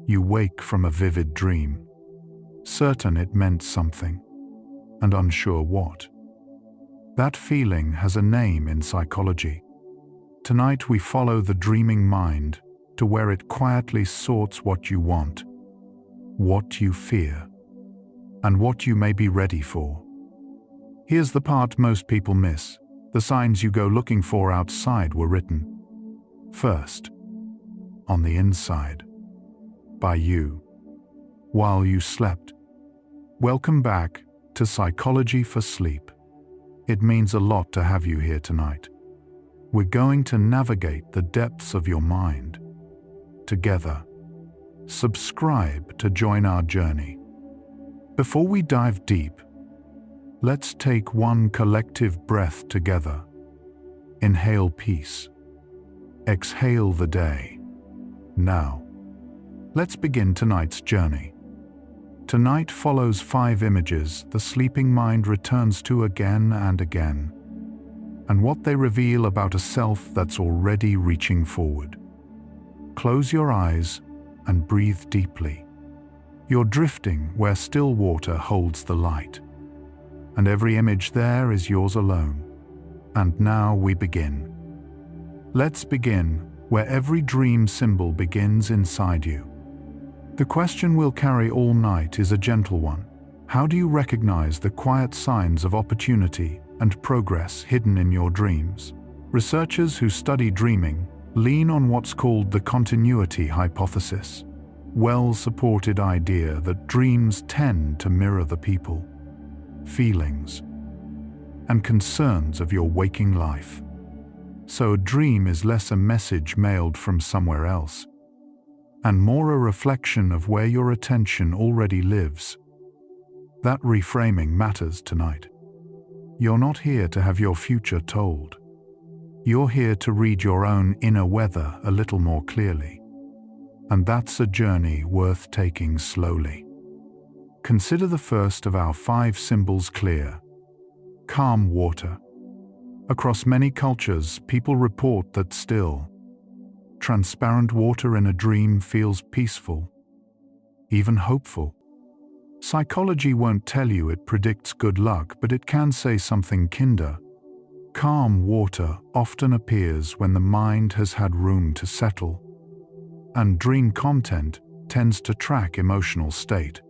You wake from a vivid dream, certain it meant something, and unsure what. That feeling has a name in psychology. Tonight we follow the dreaming mind to where it quietly sorts what you want, what you fear, and what you may be ready for. Here's the part most people miss. The signs you go looking for outside were written first, on the inside, by you, while you slept. Welcome back to Psychology for Sleep. It means a lot to have you here tonight. We're going to navigate the depths of your mind together. Subscribe to join our journey. Before we dive deep, let's take one collective breath together. Inhale peace. Exhale the day. Now, let's begin tonight's journey. Tonight follows 5 images the sleeping mind returns to again and again, and what they reveal about a self that's already reaching forward. Close your eyes and breathe deeply. You're drifting where still water holds the light, and every image there is yours alone. And now we begin. Let's begin where every dream symbol begins inside you. The question we'll carry all night is a gentle one. How do you recognize the quiet signs of opportunity and progress hidden in your dreams? Researchers who study dreaming lean on what's called the continuity hypothesis, well-supported idea that dreams tend to mirror the people, feelings, and concerns of your waking life. So a dream is less a message mailed from somewhere else, and more a reflection of where your attention already lives. That reframing matters tonight. You're not here to have your future told. You're here to read your own inner weather a little more clearly. And that's a journey worth taking slowly. Consider the first of our 5 symbols clear. Calm water. Across many cultures, people report that still, transparent water in a dream feels peaceful, even hopeful. Psychology won't tell you it predicts good luck, but it can say something kinder. Calm water often appears when the mind has had room to settle, and dream content tends to track emotional state.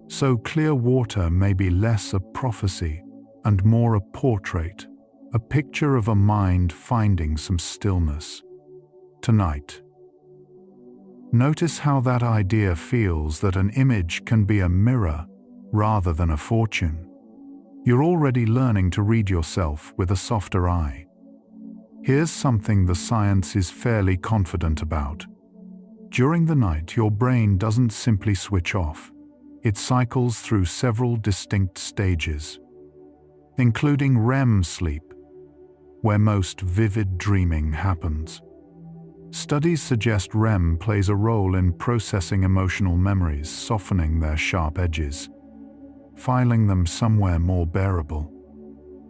So clear water may be less a prophecy and more a portrait, a picture of a mind finding some stillness. Tonight, notice how that idea feels, that an image can be a mirror rather than a fortune. You're already learning to read yourself with a softer eye. Here's something the science is fairly confident about. During the night, your brain doesn't simply switch off. It cycles through several distinct stages, including REM sleep, where most vivid dreaming happens. Studies suggest REM plays a role in processing emotional memories, softening their sharp edges, filing them somewhere more bearable.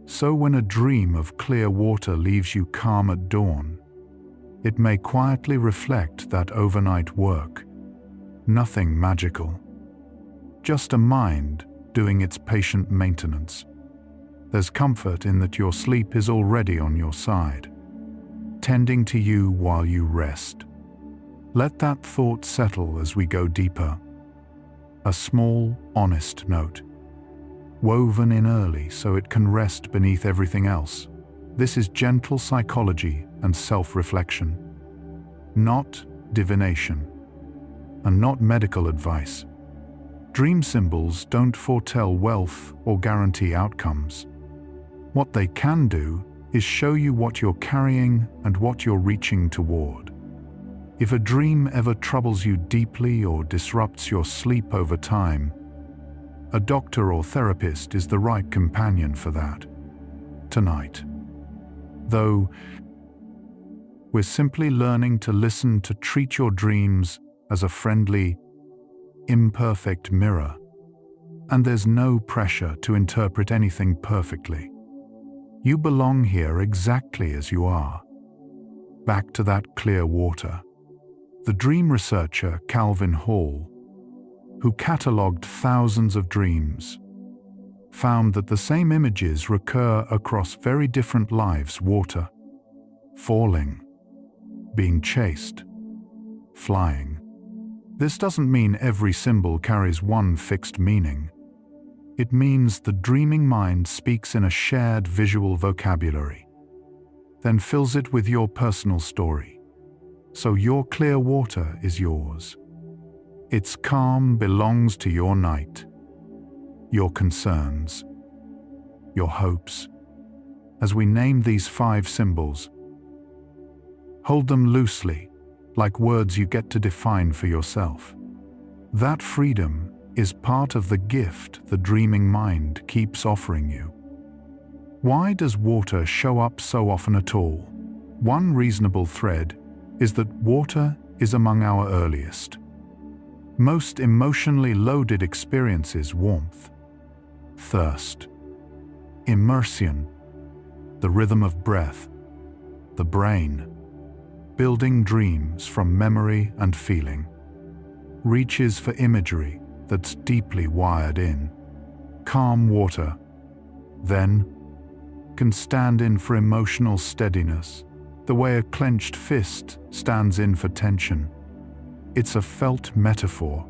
So when a dream of clear water leaves you calm at dawn, it may quietly reflect that overnight work. Nothing magical, just a mind doing its patient maintenance. There's comfort in that your sleep is already on your side, tending to you while you rest. Let that thought settle as we go deeper. A small, honest note, woven in early so it can rest beneath everything else. This is gentle psychology and self-reflection, not divination, and not medical advice. Dream symbols don't foretell wealth or guarantee outcomes. What they can do is show you what you're carrying and what you're reaching toward. If a dream ever troubles you deeply or disrupts your sleep over time, a doctor or therapist is the right companion for that. Tonight, though, we're simply learning to listen, to treat your dreams as a friendly, imperfect mirror, and there's no pressure to interpret anything perfectly. You belong here exactly as you are. Back to that clear water. The dream researcher Calvin Hall, who catalogued thousands of dreams, found that the same images recur across very different lives: water, falling, being chased, flying. This doesn't mean every symbol carries one fixed meaning. It means the dreaming mind speaks in a shared visual vocabulary, then fills it with your personal story. So your clear water is yours. Its calm belongs to your night, your concerns, your hopes. As we name these 5 symbols, hold them loosely, like words you get to define for yourself. That freedom is part of the gift the dreaming mind keeps offering you. Why does water show up so often at all? One reasonable thread is that water is among our earliest, most emotionally loaded experiences: warmth, thirst, immersion, the rhythm of breath, the brain, building dreams from memory and feeling, reaches for imagery that's deeply wired in. Calm water, then, can stand in for emotional steadiness, the way a clenched fist stands in for tension. It's a felt metaphor,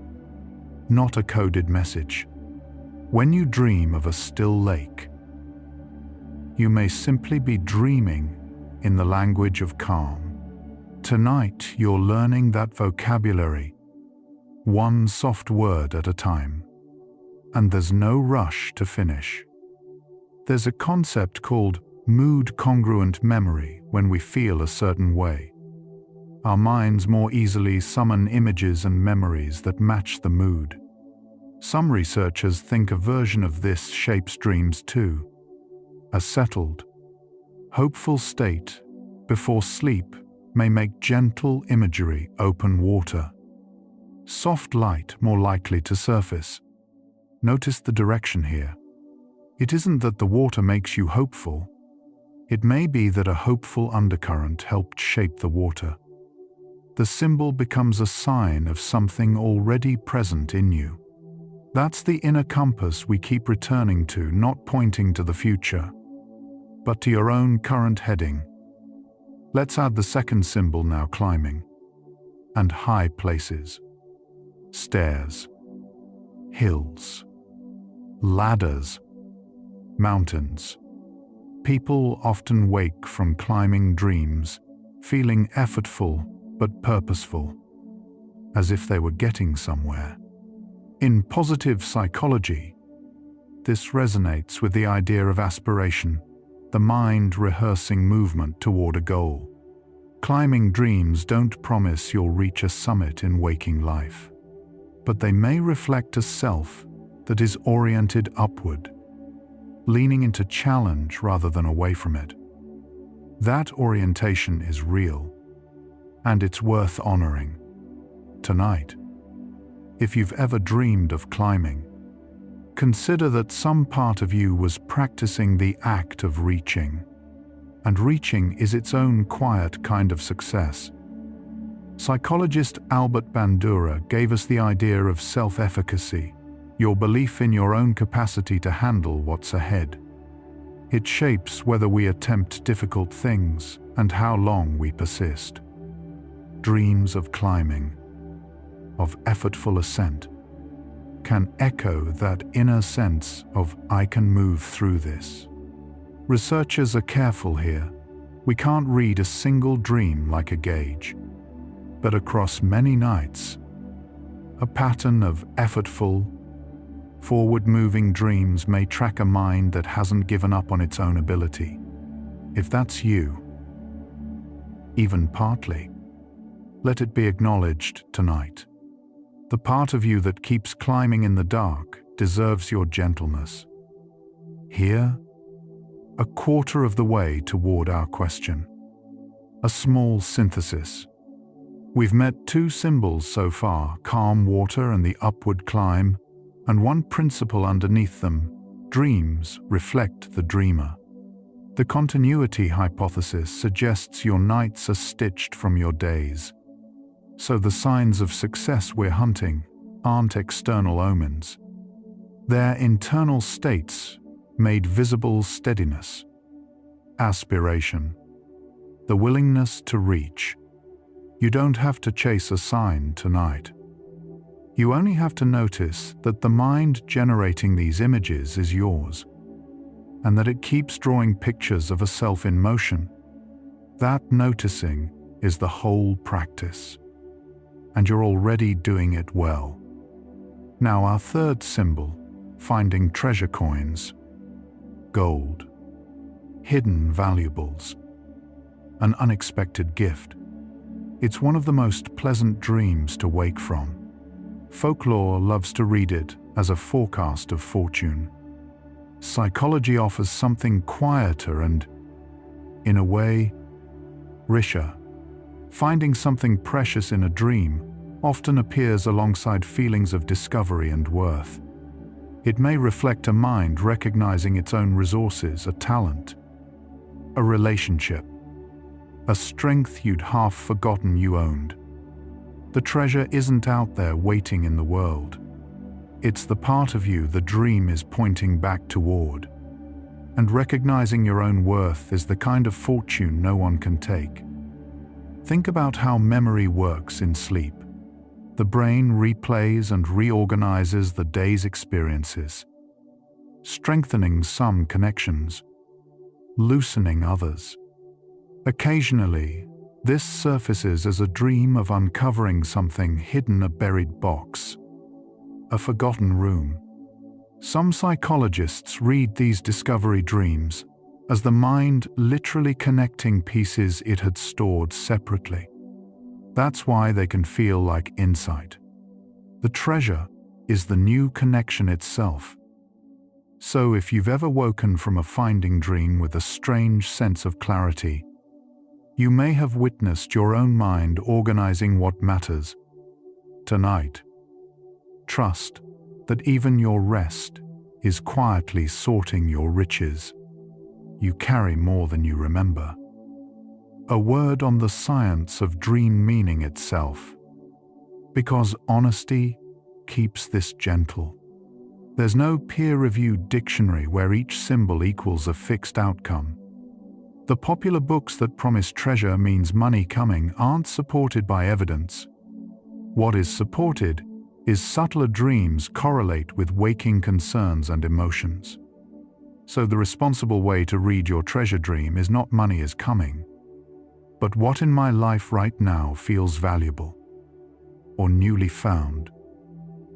not a coded message. When you dream of a still lake, you may simply be dreaming in the language of calm. Tonight, you're learning that vocabulary, one soft word at a time, and there's no rush to finish. There's a concept called mood-congruent memory. When we feel a certain way, our minds more easily summon images and memories that match the mood. Some researchers think a version of this shapes dreams too. A settled, hopeful state before sleep may make gentle imagery open water. Soft light more likely to surface. Notice the direction here. It isn't that the water makes you hopeful. It may be that a hopeful undercurrent helped shape the water. The symbol becomes a sign of something already present in you. That's the inner compass we keep returning to, not pointing to the future, but to your own current heading. Let's add the second symbol now: climbing. And high places. Stairs, hills, ladders, mountains. People often wake from climbing dreams, feeling effortful but purposeful, as if they were getting somewhere. In positive psychology, this resonates with the idea of aspiration, the mind rehearsing movement toward a goal. Climbing dreams don't promise you'll reach a summit in waking life, but they may reflect a self that is oriented upward, leaning into challenge rather than away from it. That orientation is real, and it's worth honoring. Tonight, if you've ever dreamed of climbing, consider that some part of you was practicing the act of reaching, and reaching is its own quiet kind of success. Psychologist Albert Bandura gave us the idea of self-efficacy, your belief in your own capacity to handle what's ahead. It shapes whether we attempt difficult things and how long we persist. Dreams of climbing, of effortful ascent, can echo that inner sense of "I can move through this." Researchers are careful here. We can't read a single dream like a gauge, but across many nights, a pattern of effortful, forward-moving dreams may track a mind that hasn't given up on its own ability. If that's you, even partly, let it be acknowledged tonight. The part of you that keeps climbing in the dark deserves your gentleness. Here, a quarter of the way toward our question. A small synthesis. We've met 2 symbols so far: calm water and the upward climb, and one principle underneath them: dreams reflect the dreamer. The continuity hypothesis suggests your nights are stitched from your days. So the signs of success we're hunting aren't external omens. They're internal states made visible: steadiness, aspiration, the willingness to reach. You don't have to chase a sign tonight. You only have to notice that the mind generating these images is yours, and that it keeps drawing pictures of a self in motion. That noticing is the whole practice, and you're already doing it well. Now, our third symbol, finding treasure coins, gold, hidden valuables, an unexpected gift. It's one of the most pleasant dreams to wake from. Folklore loves to read it as a forecast of fortune. Psychology offers something quieter and, in a way, richer. Finding something precious in a dream often appears alongside feelings of discovery and worth. It may reflect a mind recognizing its own resources, a talent, a relationship, a strength you'd half forgotten you owned. The treasure isn't out there waiting in the world. It's the part of you the dream is pointing back toward. And recognizing your own worth is the kind of fortune no one can take. Think about how memory works in sleep. The brain replays and reorganizes the day's experiences, strengthening some connections, loosening others. Occasionally, this surfaces as a dream of uncovering something hidden, a buried box, a forgotten room. Some psychologists read these discovery dreams as the mind literally connecting pieces it had stored separately. That's why they can feel like insight. The treasure is the new connection itself. So if you've ever woken from a finding dream with a strange sense of clarity, you may have witnessed your own mind organizing what matters. Tonight, trust that even your rest is quietly sorting your riches. You carry more than you remember. A word on the science of dream meaning itself. Because honesty keeps this gentle. There's no peer-reviewed dictionary where each symbol equals a fixed outcome. The popular books that promise treasure means money coming aren't supported by evidence. What is supported is subtler dreams correlate with waking concerns and emotions. So the responsible way to read your treasure dream is not money is coming, but what in my life right now feels valuable or newly found.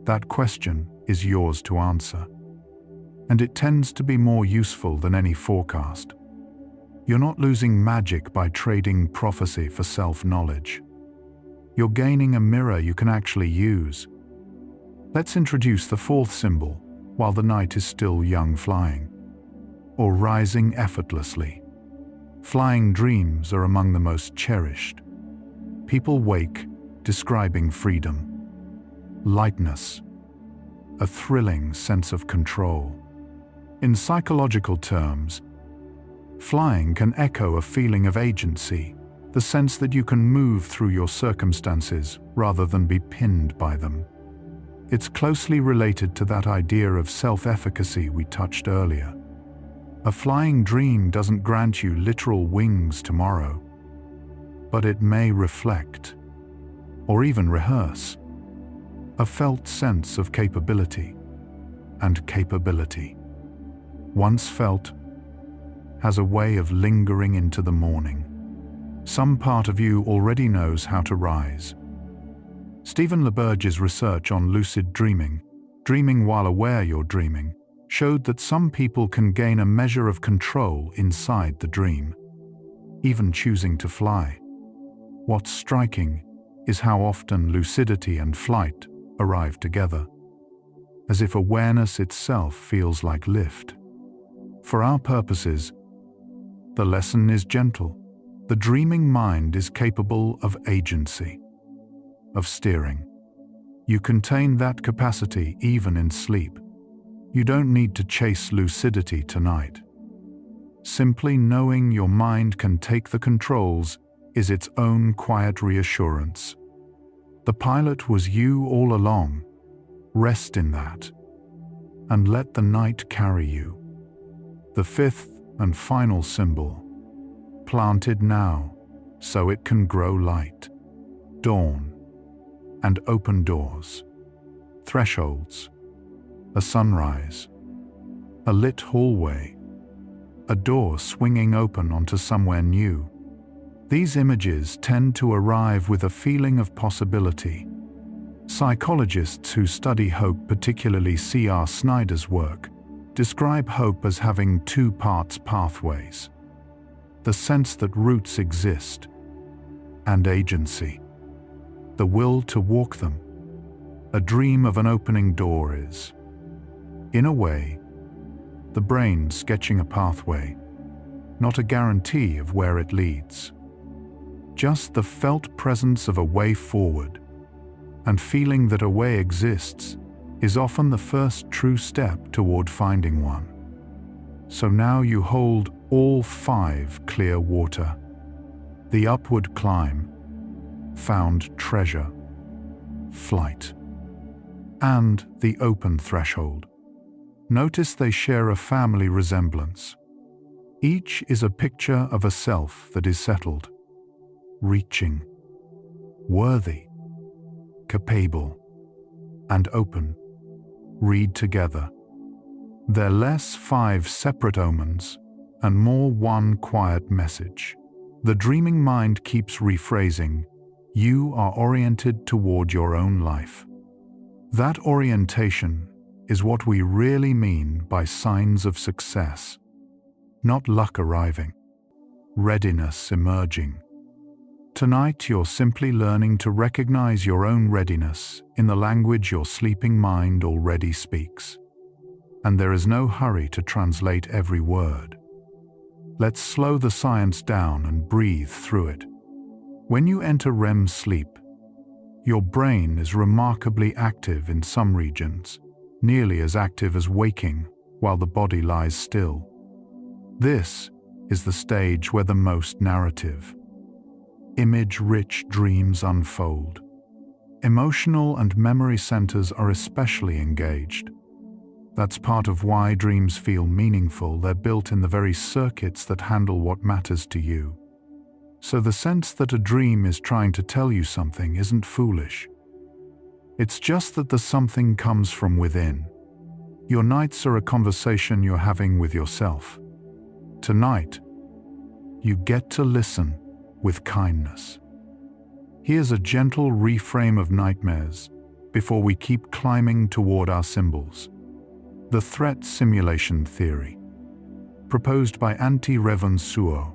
That question is yours to answer, and it tends to be more useful than any forecast. You're not losing magic by trading prophecy for self-knowledge. You're gaining a mirror you can actually use. Let's introduce the fourth symbol, while the night is still young, flying, or rising effortlessly. Flying dreams are among the most cherished. People wake describing freedom, lightness, a thrilling sense of control. In psychological terms, flying can echo a feeling of agency, the sense that you can move through your circumstances rather than be pinned by them. It's closely related to that idea of self-efficacy we touched earlier. A flying dream doesn't grant you literal wings tomorrow, but it may reflect, or even rehearse, a felt sense of capability. And capability, once felt, has a way of lingering into the morning. Some part of you already knows how to rise. Stephen LeBurge's research on lucid dreaming, dreaming while aware you're dreaming, showed that some people can gain a measure of control inside the dream, even choosing to fly. What's striking is how often lucidity and flight arrive together, as if awareness itself feels like lift. For our purposes, the lesson is gentle. The dreaming mind is capable of agency, of steering. You contain that capacity even in sleep. You don't need to chase lucidity tonight. Simply knowing your mind can take the controls is its own quiet reassurance. The pilot was you all along. Rest in that, and let the night carry you. The fifth and final symbol, planted now, so it can grow light. Dawn and open doors, thresholds, a sunrise, a lit hallway, a door swinging open onto somewhere new. These images tend to arrive with a feeling of possibility. Psychologists who study hope, particularly C.R. Snyder's work, describe hope as having two parts: pathways, the sense that roots exist, and agency, the will to walk them. A dream of an opening door is, in a way, the brain sketching a pathway, not a guarantee of where it leads. Just the felt presence of a way forward, and feeling that a way exists is often the first true step toward finding one. So now you hold all 5: clear water, the upward climb, found treasure, flight, and the open threshold. Notice they share a family resemblance. Each is a picture of a self that is settled, reaching, worthy, capable, and open. Read together. They're less 5 separate omens and more one quiet message. The dreaming mind keeps rephrasing, you are oriented toward your own life. That orientation is what we really mean by signs of success. Not luck arriving, readiness emerging. Tonight you're simply learning to recognize your own readiness in the language your sleeping mind already speaks. And there is no hurry to translate every word. Let's slow the science down and breathe through it. When you enter REM sleep, your brain is remarkably active in some regions, nearly as active as waking while the body lies still. This is the stage where the most narrative, image-rich dreams unfold. Emotional and memory centers are especially engaged. That's part of why dreams feel meaningful. They're built in the very circuits that handle what matters to you. So the sense that a dream is trying to tell you something isn't foolish. It's just that the something comes from within. Your nights are a conversation you're having with yourself. Tonight, you get to listen with kindness. Here's a gentle reframe of nightmares before we keep climbing toward our symbols. The threat simulation theory, proposed by Antti Revonsuo,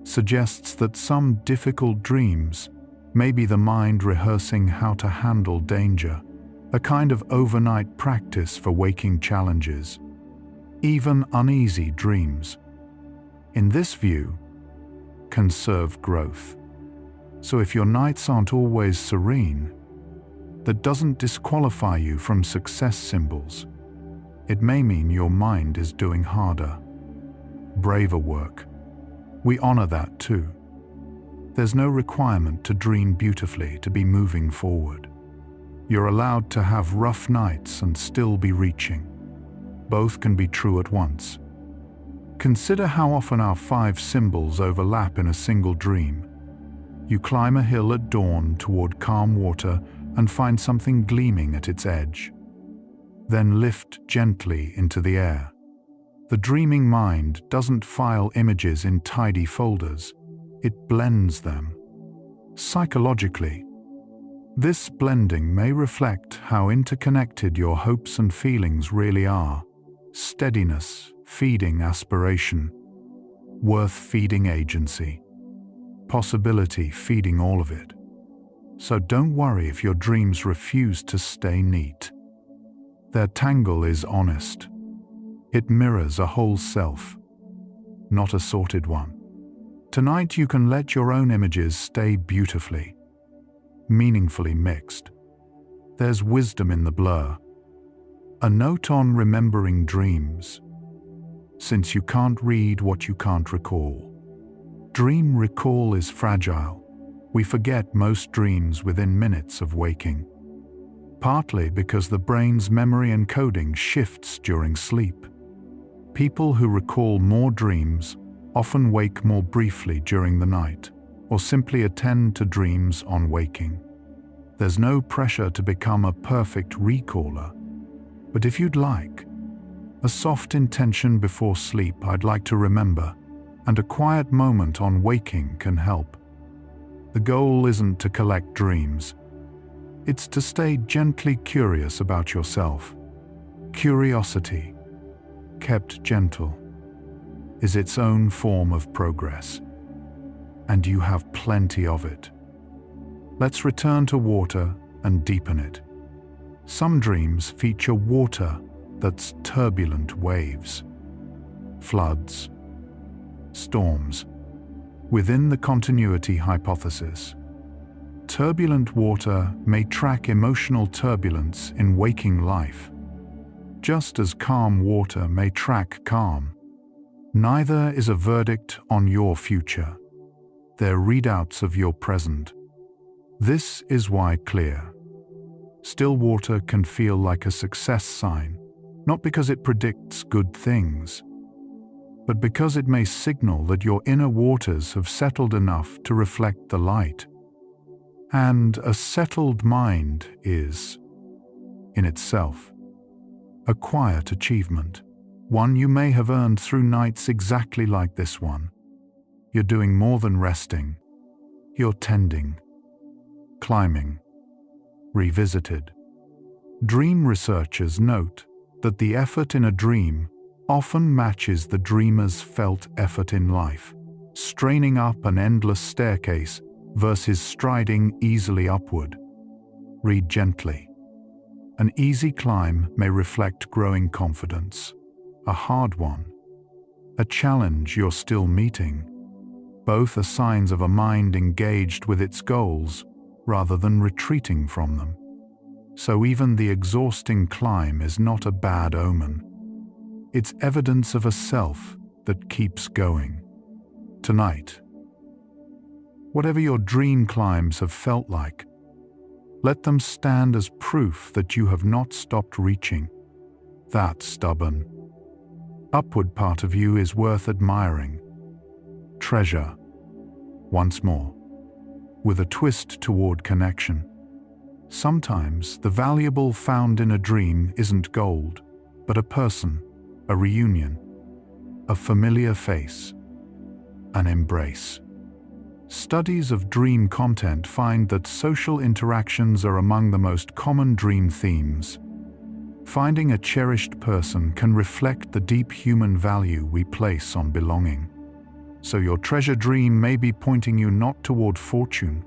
suggests that some difficult dreams may be the mind rehearsing how to handle danger, a kind of overnight practice for waking challenges, even uneasy dreams. In this view, can serve growth. So if your nights aren't always serene, that doesn't disqualify you from success symbols. It may mean your mind is doing harder, braver work. We honor that too. There's no requirement to dream beautifully to be moving forward. You're allowed to have rough nights and still be reaching. Both can be true at once. Consider how often our 5 symbols overlap in a single dream. You climb a hill at dawn toward calm water and find something gleaming at its edge. Then lift gently into the air. The dreaming mind doesn't file images in tidy folders. It blends them. Psychologically, this blending may reflect how interconnected your hopes and feelings really are. Steadiness feeding aspiration, worth feeding agency, possibility feeding all of it. So don't worry if your dreams refuse to stay neat. Their tangle is honest. It mirrors a whole self, not a sorted one. Tonight you can let your own images stay beautifully, meaningfully mixed. There's wisdom in the blur. A note on remembering dreams. Since you can't read what you can't recall. Dream recall is fragile. we forget most dreams within minutes of waking, partly because the brain's memory encoding shifts during sleep. People who recall more dreams often wake more briefly during the night, or simply attend to dreams on waking. There's no pressure to become a perfect recaller, but if you'd like, a soft intention before sleep I'd like to remember, and a quiet moment on waking can help. The goal isn't to collect dreams. It's to stay gently curious about yourself. Curiosity, kept gentle, is its own form of progress, and you have plenty of it. Let's return to water and deepen it. Some dreams feature water that's turbulent waves, floods, storms. Within the continuity hypothesis, turbulent water may track emotional turbulence in waking life, just as calm water may track calm. Neither is a verdict on your future. They're readouts of your present. This is why clear, still water can feel like a success sign, not because it predicts good things, but because it may signal that your inner waters have settled enough to reflect the light. And a settled mind is, in itself, a quiet achievement, one you may have earned through nights exactly like this one. You're doing more than resting. You're tending, climbing, revisited. Dream researchers note that the effort in a dream often matches the dreamer's felt effort in life, straining up an endless staircase versus striding easily upward. Read gently. An easy climb may reflect growing confidence. A hard one, a challenge you're still meeting. Both are signs of a mind engaged with its goals rather than retreating from them. So even the exhausting climb is not a bad omen. It's evidence of a self that keeps going. Tonight, whatever your dream climbs have felt like, let them stand as proof that you have not stopped reaching. That stubborn, upward part of you is worth admiring. Treasure, once more, with a twist toward connection. Sometimes the valuable found in a dream isn't gold, but a person, a reunion, a familiar face, an embrace. Studies of dream content find that social interactions are among the most common dream themes. Finding a cherished person can reflect the deep human value we place on belonging. So your treasure dream may be pointing you not toward fortune,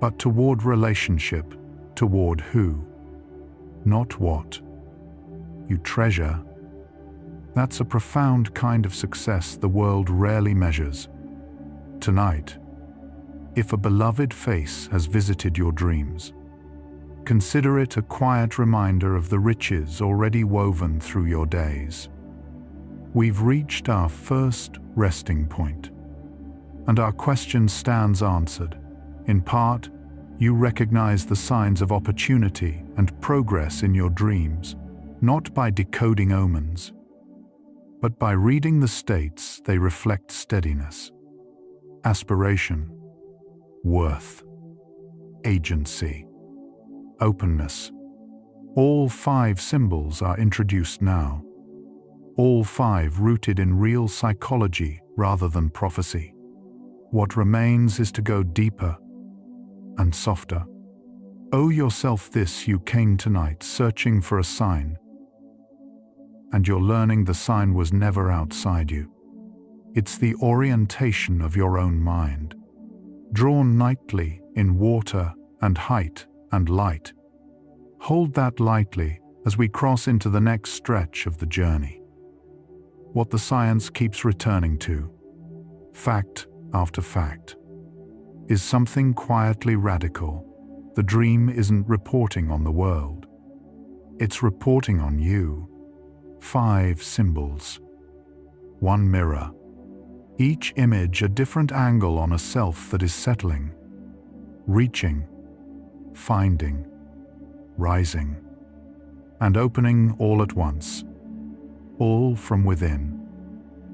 but toward relationship, toward who, not what, you treasure. That's a profound kind of success the world rarely measures. Tonight, if a beloved face has visited your dreams, consider it a quiet reminder of the riches already woven through your days. We've reached our first resting point, and our question stands answered. In part, you recognize the signs of opportunity and progress in your dreams, not by decoding omens, but by reading the states they reflect: steadiness, aspiration, worth, agency, openness. All 5 symbols are introduced now, all 5 rooted in real psychology rather than prophecy. What remains is to go deeper and softer. Owe yourself this: you came tonight searching for a sign, and you're learning the sign was never outside you. It's the orientation of your own mind, drawn nightly in water and height and light. Hold that lightly as we cross into the next stretch of the journey. What the science keeps returning to, fact after fact, is something quietly radical. The dream isn't reporting on the world. It's reporting on you. 5 symbols, 1 mirror, each image a different angle on a self that is settling. reaching, finding, rising, and opening all at once, all from within.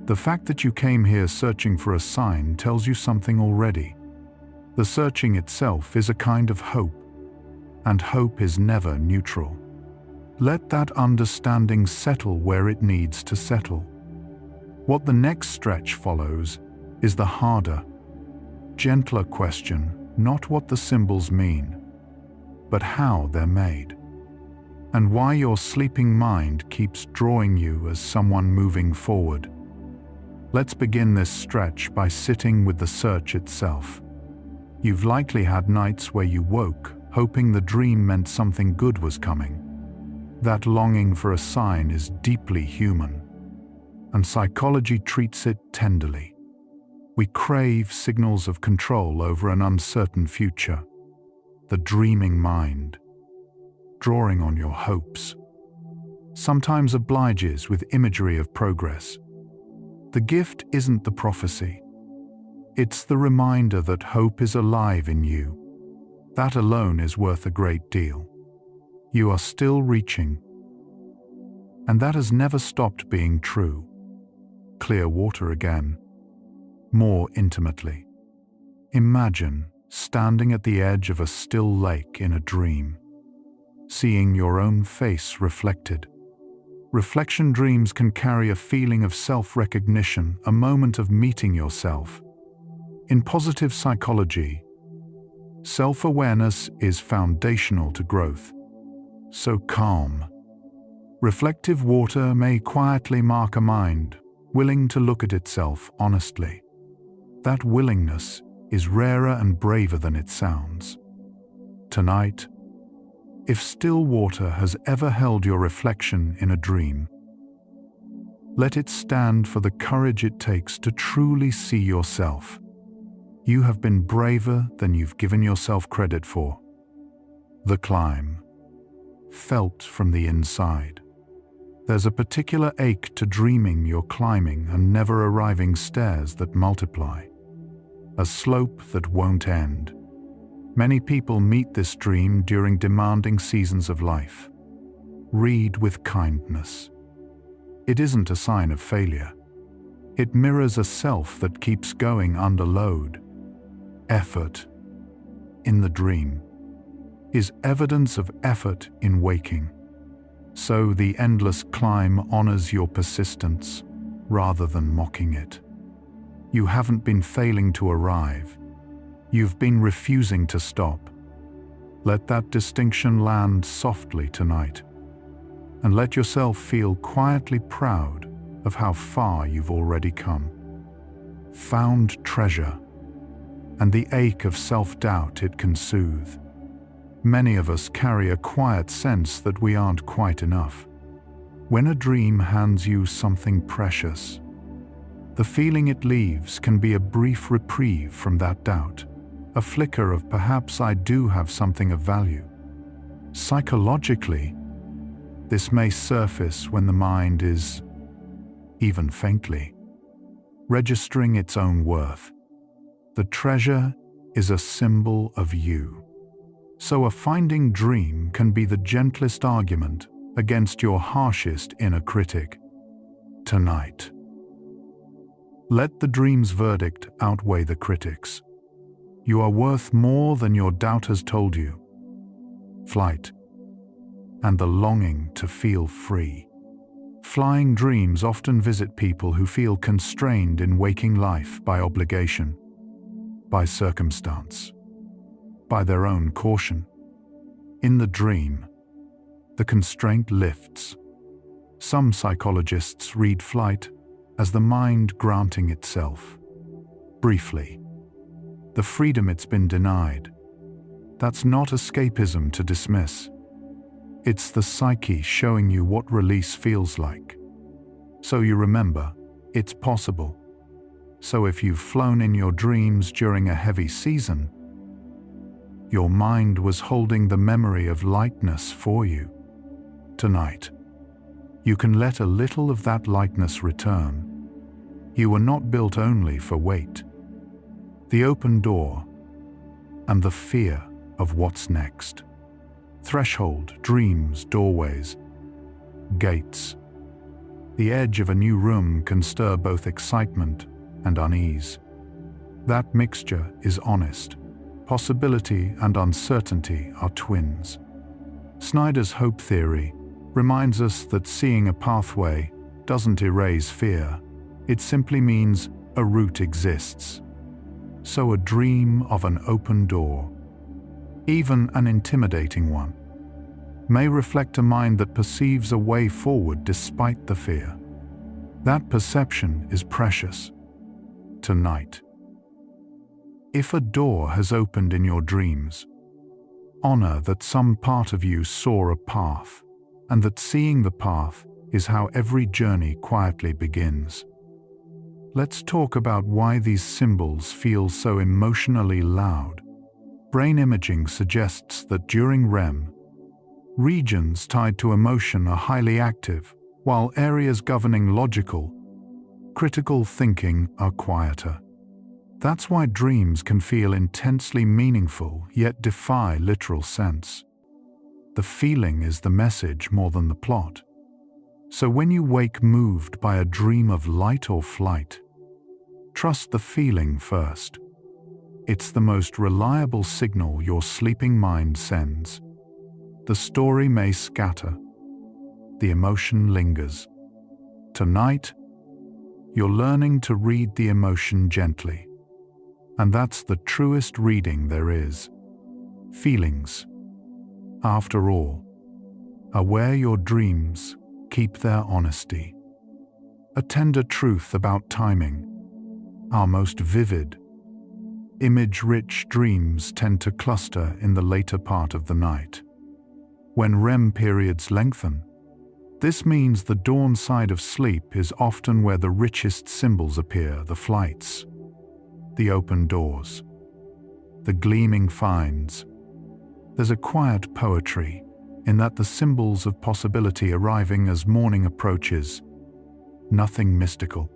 The fact that you came here searching for a sign tells you something already. The searching itself is a kind of hope, and hope is never neutral. Let that understanding settle where it needs to settle. What the next stretch follows is the harder, gentler question, not what the symbols mean, but how they're made, and why your sleeping mind keeps drawing you as someone moving forward. Let's begin this stretch by sitting with the search itself. You've likely had nights where you woke, hoping the dream meant something good was coming. That longing for a sign is deeply human, and psychology treats it tenderly. We crave signals of control over an uncertain future. The dreaming mind, drawing on your hopes, sometimes obliges with imagery of progress. The gift isn't the prophecy. It's the reminder that hope is alive in you. That alone is worth a great deal. You are still reaching, and that has never stopped being true. Clear water again, more intimately. Imagine standing at the edge of a still lake in a dream, seeing your own face reflected. Reflection dreams can carry a feeling of self-recognition, a moment of meeting yourself. In positive psychology, self-awareness is foundational to growth. So calm. Reflective water may quietly mark a mind willing to look at itself honestly. That willingness is rarer and braver than it sounds. Tonight, if still water has ever held your reflection in a dream, let it stand for the courage it takes to truly see yourself. You have been braver than you've given yourself credit for. The climb, felt from the inside. There's a particular ache to dreaming you're climbing and never arriving stairs that multiply. A slope that won't end. Many people meet this dream during demanding seasons of life. Read with kindness. It isn't a sign of failure. It mirrors a self that keeps going under load. Effort, in the dream, is evidence of effort in waking. So the endless climb honors your persistence rather than mocking it. You haven't been failing to arrive. You've been refusing to stop. Let that distinction land softly tonight, and let yourself feel quietly proud of how far you've already come. Found treasure, and the ache of self-doubt it can soothe. Many of us carry a quiet sense that we aren't quite enough. When a dream hands you something precious, the feeling it leaves can be a brief reprieve from that doubt, a flicker of perhaps I do have something of value. Psychologically, this may surface when the mind is, even faintly, registering its own worth. The treasure is a symbol of you. So a finding dream can be the gentlest argument against your harshest inner critic. Tonight, let the dream's verdict outweigh the critics. You are worth more than your doubt has told you. Flight, and the longing to feel free. Flying dreams often visit people who feel constrained in waking life by obligation, by circumstance, by their own caution. In the dream, the constraint lifts. Some psychologists read flight as the mind granting itself, briefly, the freedom it's been denied. That's not escapism to dismiss. It's the psyche showing you what release feels like. So you remember, it's possible. So if you've flown in your dreams during a heavy season, your mind was holding the memory of lightness for you. Tonight, you can let a little of that lightness return. You were not built only for weight. The open door, and the fear of what's next. Threshold, dreams, doorways, gates. The edge of a new room can stir both excitement and unease. That mixture is honest. Possibility and uncertainty are twins. Snyder's hope theory reminds us that seeing a pathway doesn't erase fear. It simply means a route exists. So a dream of an open door, even an intimidating one, may reflect a mind that perceives a way forward despite the fear. That perception is precious. Tonight, if a door has opened in your dreams, honor that some part of you saw a path, and that seeing the path is how every journey quietly begins. Let's talk about why these symbols feel so emotionally loud. Brain imaging suggests that during REM, regions tied to emotion are highly active, while areas governing logical, critical thinking are quieter. That's why dreams can feel intensely meaningful yet defy literal sense. The feeling is the message more than the plot. So when you wake moved by a dream of light or flight, trust the feeling first. It's the most reliable signal your sleeping mind sends. The story may scatter. The emotion lingers. Tonight, you're learning to read the emotion gently. And that's the truest reading there is. Feelings, after all, are where your dreams keep their honesty. A tender truth about timing. Our most vivid, image-rich dreams tend to cluster in the later part of the night. When REM periods lengthen, this means the dawn side of sleep is often where the richest symbols appear, the flights, the open doors, the gleaming finds. There's a quiet poetry in that the symbols of possibility arriving as morning approaches. Nothing mystical,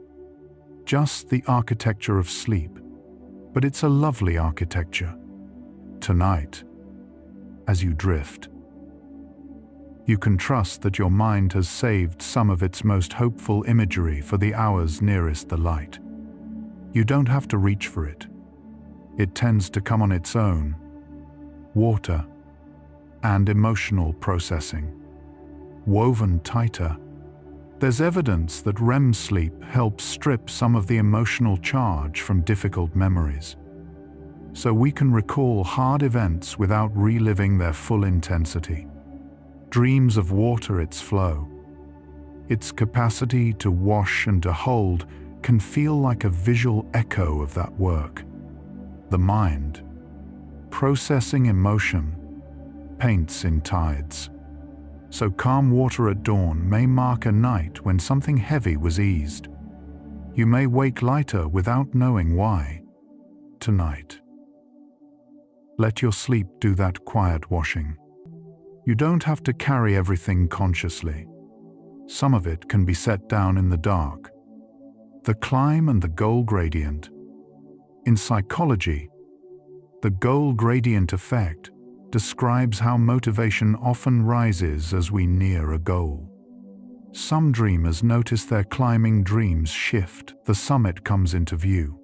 just the architecture of sleep. But it's a lovely architecture. Tonight, as you drift, you can trust that your mind has saved some of its most hopeful imagery for the hours nearest the light. You don't have to reach for it. It tends to come on its own. Water and emotional processing, woven tighter. There's evidence that REM sleep helps strip some of the emotional charge from difficult memories, so we can recall hard events without reliving their full intensity. Dreams of water, its flow, its capacity to wash and to hold, can feel like a visual echo of that work. The mind, processing emotion, paints in tides. So calm water at dawn may mark a night when something heavy was eased. You may wake lighter without knowing why. Tonight, let your sleep do that quiet washing. You don't have to carry everything consciously. Some of it can be set down in the dark. The climb and the goal gradient. In psychology, the goal gradient effect describes how motivation often rises as we near a goal. Some dreamers notice their climbing dreams shift, the summit comes into view.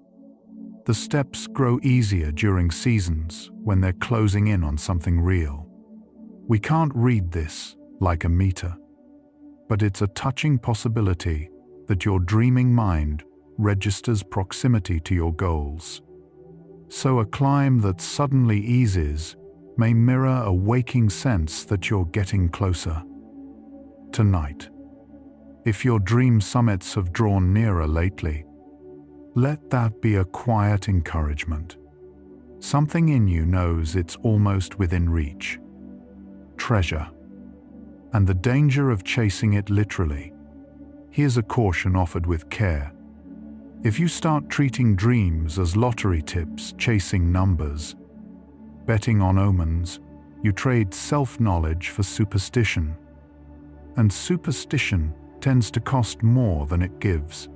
The steps grow easier during seasons when they're closing in on something real. We can't read this like a meter, but it's a touching possibility that your dreaming mind registers proximity to your goals. So a climb that suddenly eases may mirror a waking sense that you're getting closer. Tonight, if your dream summits have drawn nearer lately, let that be a quiet encouragement. Something in you knows it's almost within reach. Treasure, and the danger of chasing it literally. Here's a caution offered with care. If you start treating dreams as lottery tips, chasing numbers, betting on omens, you trade self-knowledge for superstition. And superstition tends to cost more than it gives.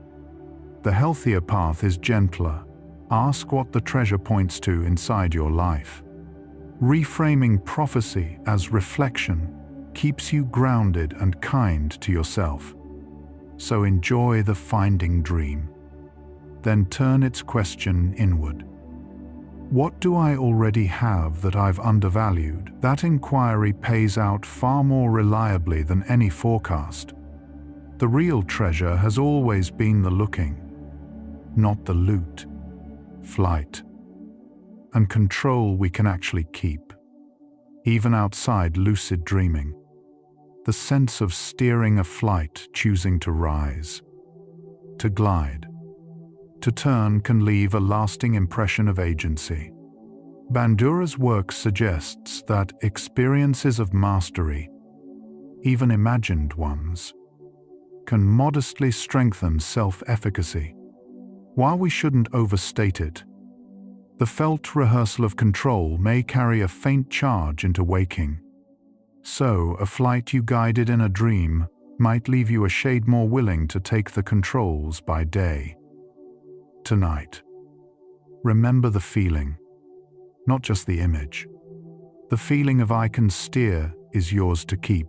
The healthier path is gentler, Ask what the treasure points to inside your life. Reframing prophecy as reflection keeps you grounded and kind to yourself. So enjoy the finding dream. Then turn its question inward. What do I already have that I've undervalued? That inquiry pays out far more reliably than any forecast. The real treasure has always been the looking, not the loot, flight, and control we can actually keep, even outside lucid dreaming. The sense of steering a flight, choosing to rise, to glide, to turn can leave a lasting impression of agency. Bandura's work suggests that experiences of mastery, even imagined ones, can modestly strengthen self-efficacy. While we shouldn't overstate it, the felt rehearsal of control may carry a faint charge into waking. So, a flight you guided in a dream might leave you a shade more willing to take the controls by day. Tonight, remember the feeling, not just the image. The feeling of I can steer is yours to keep.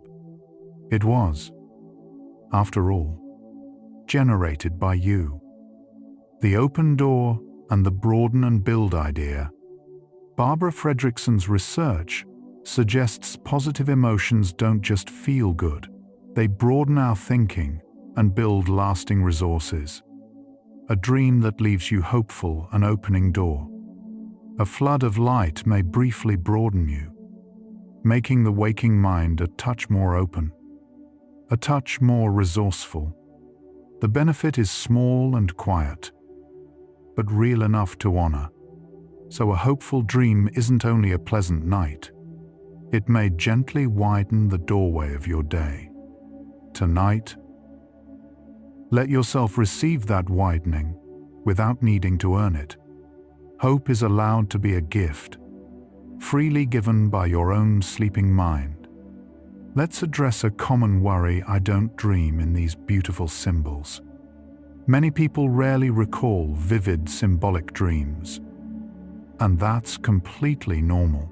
It was, after all, generated by you. The open door and the broaden and build idea. Barbara Fredrickson's research suggests positive emotions don't just feel good, they broaden our thinking and build lasting resources. A dream that leaves you hopeful, an opening door. A flood of light may briefly broaden you, making the waking mind a touch more open, a touch more resourceful. The benefit is small and quiet, but real enough to honor. So a hopeful dream isn't only a pleasant night, it may gently widen the doorway of your day. Tonight, let yourself receive that widening without needing to earn it. Hope is allowed to be a gift, freely given by your own sleeping mind. Let's address a common worry I don't dream in these beautiful symbols. Many people rarely recall vivid symbolic dreams, and that's completely normal.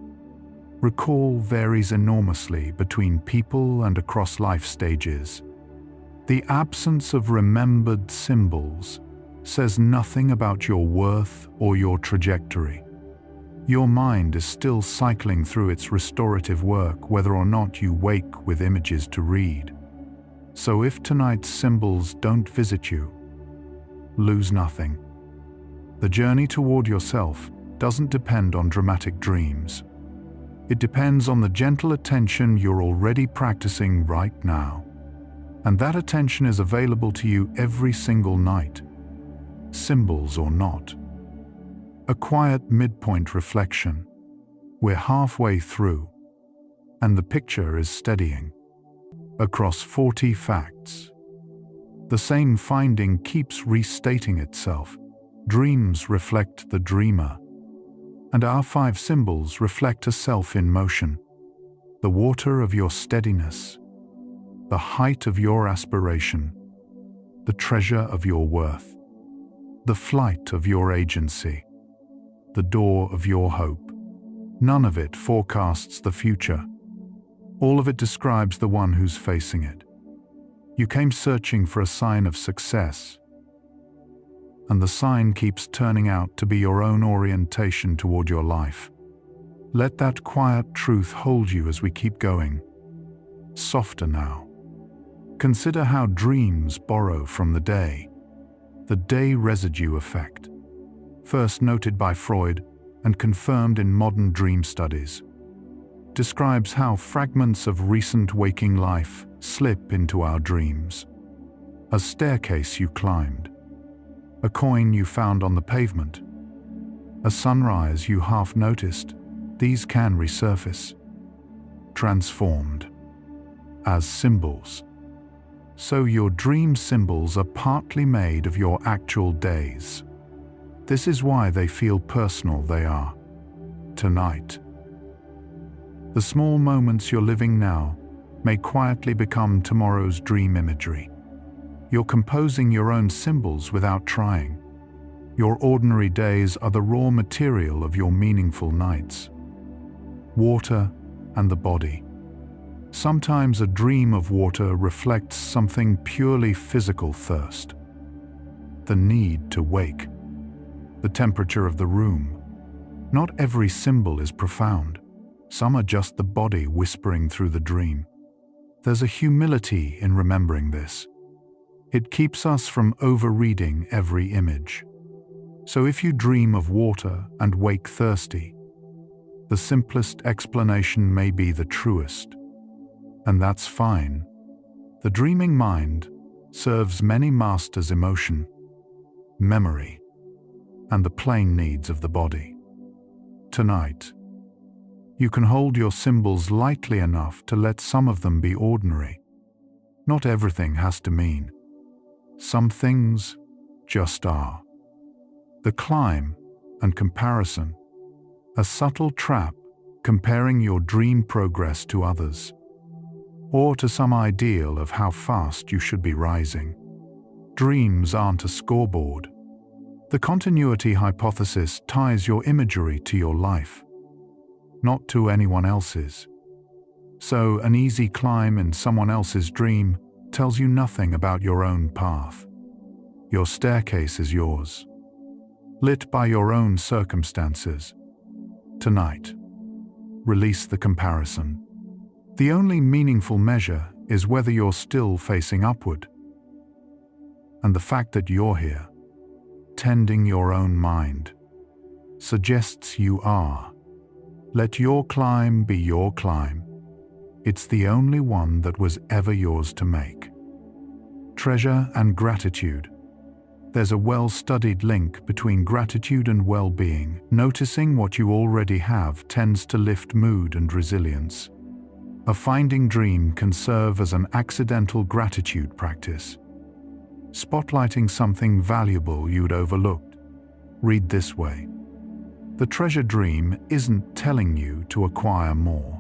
Recall varies enormously between people and across life stages. The absence of remembered symbols says nothing about your worth or your trajectory. Your mind is still cycling through its restorative work whether or not you wake with images to read. So if tonight's symbols don't visit you, lose nothing. The journey toward yourself doesn't depend on dramatic dreams. It depends on the gentle attention you're already practicing right now. And that attention is available to you every single night, symbols or not. A quiet midpoint reflection. We're halfway through, and the picture is steadying. Across 40 facts, the same finding keeps restating itself. Dreams reflect the dreamer, and our 5 symbols reflect a self in motion. The water of your steadiness, the height of your aspiration, the treasure of your worth, the flight of your agency, the door of your hope. None of it forecasts the future. All of it describes the one who's facing it. You came searching for a sign of success, and the sign keeps turning out to be your own orientation toward your life. Let that quiet truth hold you as we keep going. Softer now. Consider how dreams borrow from the day residue effect, first noted by Freud and confirmed in modern dream studies, describes how fragments of recent waking life slip into our dreams. A staircase you climbed, a coin you found on the pavement, a sunrise you half noticed, these can resurface, transformed, as symbols. So your dream symbols are partly made of your actual days. This is why they feel personal. They are. Tonight. The small moments you're living now may quietly become tomorrow's dream imagery. You're composing your own symbols without trying. Your ordinary days are the raw material of your meaningful nights. Water and the body. Sometimes a dream of water reflects something purely physical: thirst, the need to wake, the temperature of the room. Not every symbol is profound. Some are just the body whispering through the dream. There's a humility in remembering this. It keeps us from overreading every image. So if you dream of water and wake thirsty, the simplest explanation may be the truest. And that's fine. The dreaming mind serves many masters: emotion, memory, and the plain needs of the body. Tonight, you can hold your symbols lightly enough to let some of them be ordinary. Not everything has to mean. Some things just are. The climb and comparison, a subtle trap comparing your dream progress to others, or to some ideal of how fast you should be rising. Dreams aren't a scoreboard. The continuity hypothesis ties your imagery to your life, not to anyone else's. So an easy climb in someone else's dream tells you nothing about your own path. Your staircase is yours, lit by your own circumstances. Tonight, release the comparison. The only meaningful measure is whether you're still facing upward. And the fact that you're here, tending your own mind, suggests you are. Let your climb be your climb. It's the only one that was ever yours to make. Treasure and gratitude. There's a well-studied link between gratitude and well-being. Noticing what you already have tends to lift mood and resilience. A finding dream can serve as an accidental gratitude practice, spotlighting something valuable you'd overlooked. Read this way. The treasure dream isn't telling you to acquire more.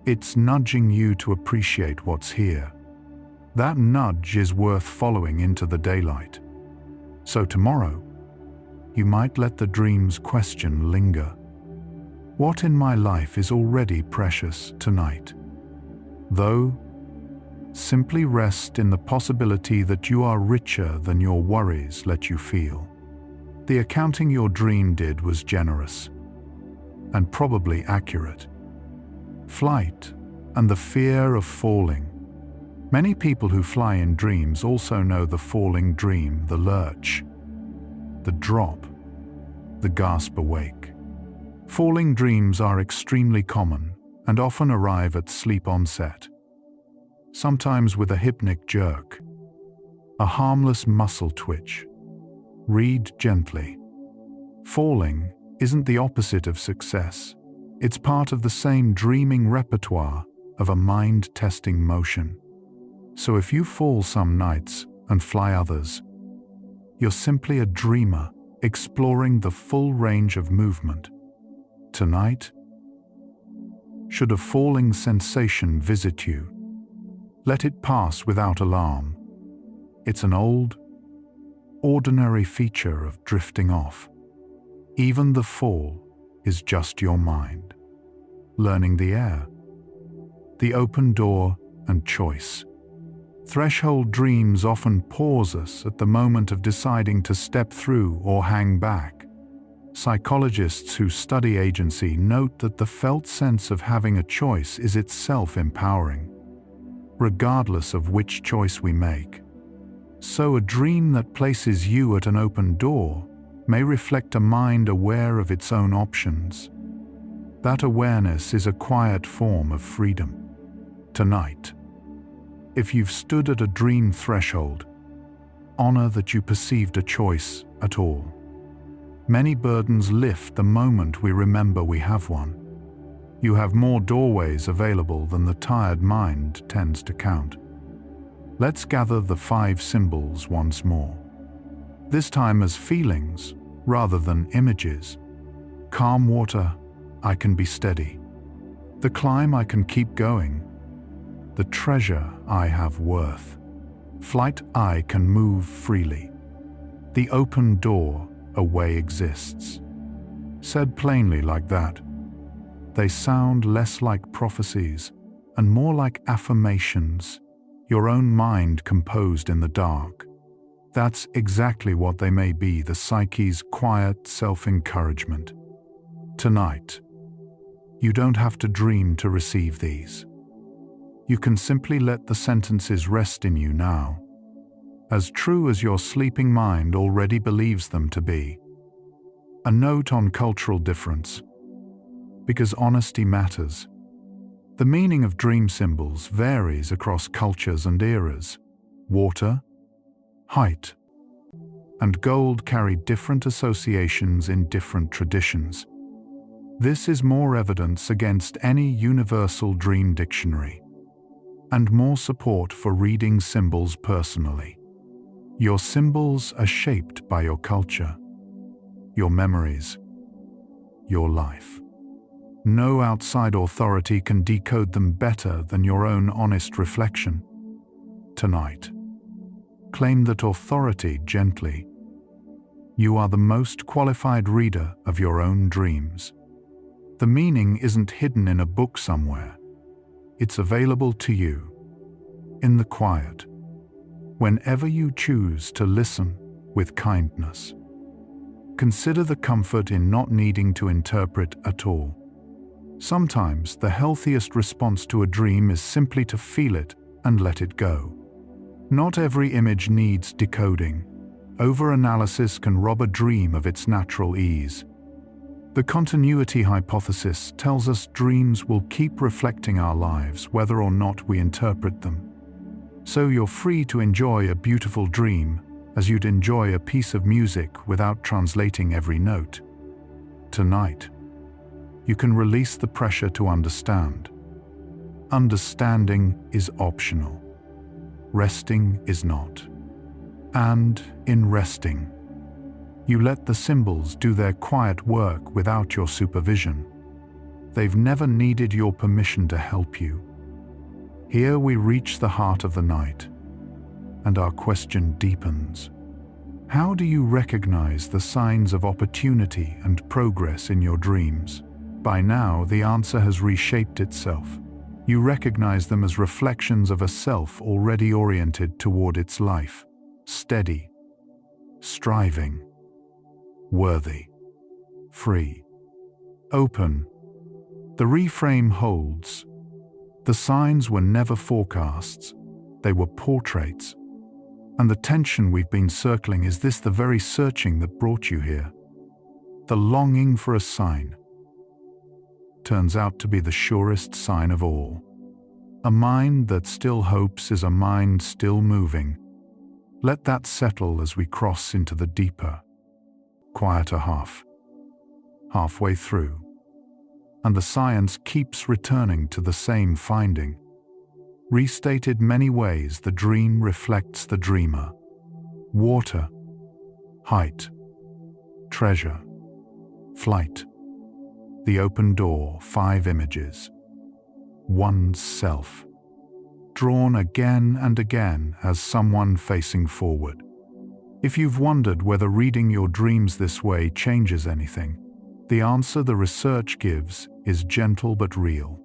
It's nudging you to appreciate what's here. That nudge is worth following into the daylight. So tomorrow, you might let the dream's question linger. What in my life is already precious tonight? Though, simply rest in the possibility that you are richer than your worries let you feel. The accounting your dream did was generous, and probably accurate. Flight and the fear of falling. Many people who fly in dreams also know the falling dream, the lurch, the drop, the gasp awake. Falling dreams are extremely common and often arrive at sleep onset, sometimes with a hypnic jerk, a harmless muscle twitch. Read gently. Falling isn't the opposite of success. It's part of the same dreaming repertoire of a mind-testing motion. So if you fall some nights and fly others, you're simply a dreamer exploring the full range of movement. Tonight, should a falling sensation visit you, let it pass without alarm. It's an old, ordinary feature of drifting off. Even the fall is just your mind, learning the air, the open door and choice. Threshold dreams often pause us at the moment of deciding to step through or hang back. Psychologists who study agency note that the felt sense of having a choice is itself empowering, regardless of which choice we make. So a dream that places you at an open door may reflect a mind aware of its own options. That awareness is a quiet form of freedom. Tonight, if you've stood at a dream threshold, honor that you perceived a choice at all. Many burdens lift the moment we remember we have one. You have more doorways available than the tired mind tends to count. Let's gather the 5 symbols once more, this time as feelings rather than images. Calm water, I can be steady. The climb, I can keep going. The treasure, I have worth. Flight, I can move freely. The open door, a way exists. Said plainly like that, they sound less like prophecies and more like affirmations, your own mind composed in the dark. That's exactly what they may be, the psyche's quiet self-encouragement. Tonight, you don't have to dream to receive these. You can simply let the sentences rest in you now, as true as your sleeping mind already believes them to be. A note on cultural difference, because honesty matters. The meaning of dream symbols varies across cultures and eras. Water, height, and gold carry different associations in different traditions. This is more evidence against any universal dream dictionary, and more support for reading symbols personally. Your symbols are shaped by your culture, your memories, your life. No outside authority can decode them better than your own honest reflection. Tonight, claim that authority gently. You are the most qualified reader of your own dreams. The meaning isn't hidden in a book somewhere. It's available to you, in the quiet, whenever you choose to listen with kindness. Consider the comfort in not needing to interpret at all. Sometimes the healthiest response to a dream is simply to feel it and let it go. Not every image needs decoding. Over-analysis can rob a dream of its natural ease. The continuity hypothesis tells us dreams will keep reflecting our lives whether or not we interpret them. So you're free to enjoy a beautiful dream as you'd enjoy a piece of music without translating every note. Tonight, you can release the pressure to understand. Understanding is optional. Resting is not. And in resting, you let the symbols do their quiet work without your supervision. They've never needed your permission to help you. Here we reach the heart of the night, and our question deepens. How do you recognize the signs of opportunity and progress in your dreams? By now, the answer has reshaped itself. You recognize them as reflections of a self already oriented toward its life, steady, striving, worthy, free, open. The reframe holds. The signs were never forecasts, they were portraits. And the tension we've been circling, is this the very searching that brought you here? The longing for a sign turns out to be the surest sign of all. A mind that still hopes is a mind still moving. Let that settle as we cross into the deeper, quieter halfway through. And the science keeps returning to the same finding. Restated many ways, the dream reflects the dreamer. Water, height, treasure, flight. The open door, 5 images. One's self, drawn again and again as someone facing forward. If you've wondered whether reading your dreams this way changes anything, the answer the research gives is gentle but real.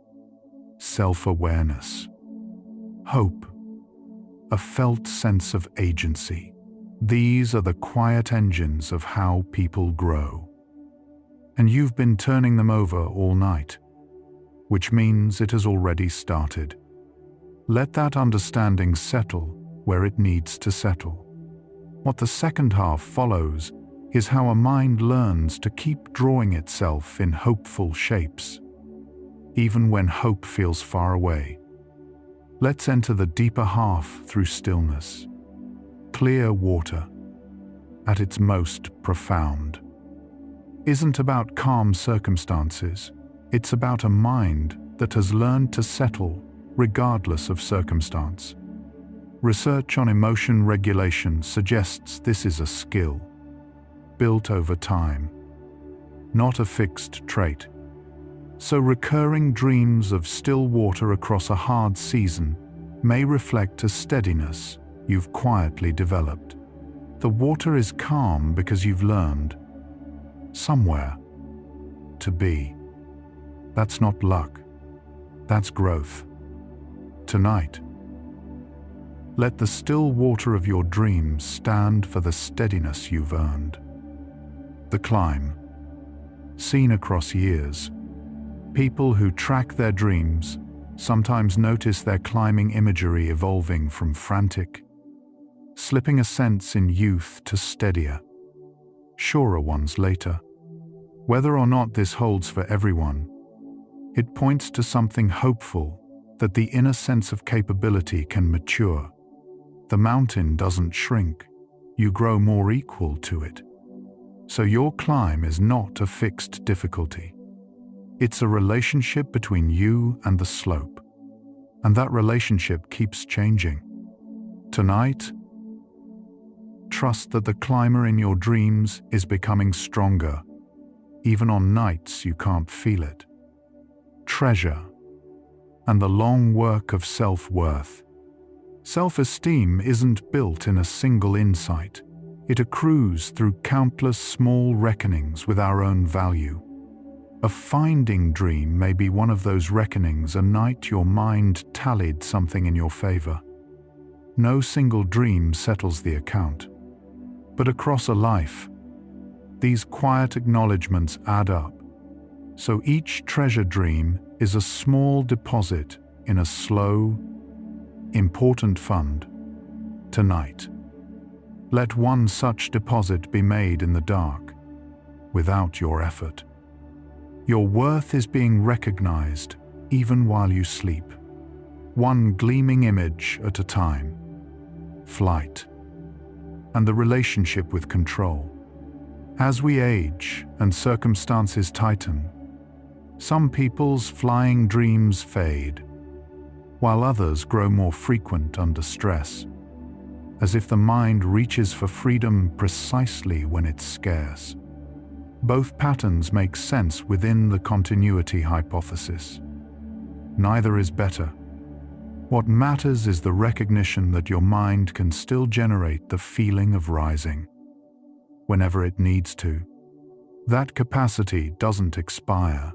Self-awareness, hope, a felt sense of agency. These are the quiet engines of how people grow. And you've been turning them over all night, which means it has already started. Let that understanding settle where it needs to settle. What the second half follows is how a mind learns to keep drawing itself in hopeful shapes, even when hope feels far away. Let's enter the deeper half through stillness. Clear water, at its most profound, isn't about calm circumstances. It's about a mind that has learned to settle regardless of circumstance. Research on emotion regulation suggests this is a skill, built over time, not a fixed trait. So recurring dreams of still water across a hard season may reflect a steadiness you've quietly developed. The water is calm because you've learned, somewhere, to be. That's not luck. That's growth. Tonight, let the still water of your dreams stand for the steadiness you've earned. The climb, seen across years. People who track their dreams sometimes notice their climbing imagery evolving from frantic, slipping ascents in youth to steadier, surer ones later. Whether or not this holds for everyone, it points to something hopeful, that the inner sense of capability can mature. The mountain doesn't shrink, you grow more equal to it. So your climb is not a fixed difficulty. It's a relationship between you and the slope, and that relationship keeps changing. Tonight, trust that the climber in your dreams is becoming stronger, even on nights you can't feel it. Treasure, and the long work of self-worth. Self-esteem isn't built in a single insight. It accrues through countless small reckonings with our own value. A finding dream may be one of those reckonings, a night your mind tallied something in your favor. No single dream settles the account. But across a life, these quiet acknowledgements add up. So each treasure dream is a small deposit in a slow, important fund. Tonight, let one such deposit be made in the dark, without your effort. Your worth is being recognized even while you sleep. One gleaming image at a time. Flight, and the relationship with control. As we age and circumstances tighten, some people's flying dreams fade, while others grow more frequent under stress, as if the mind reaches for freedom precisely when it's scarce. Both patterns make sense within the continuity hypothesis. Neither is better. What matters is the recognition that your mind can still generate the feeling of rising, whenever it needs to. That capacity doesn't expire.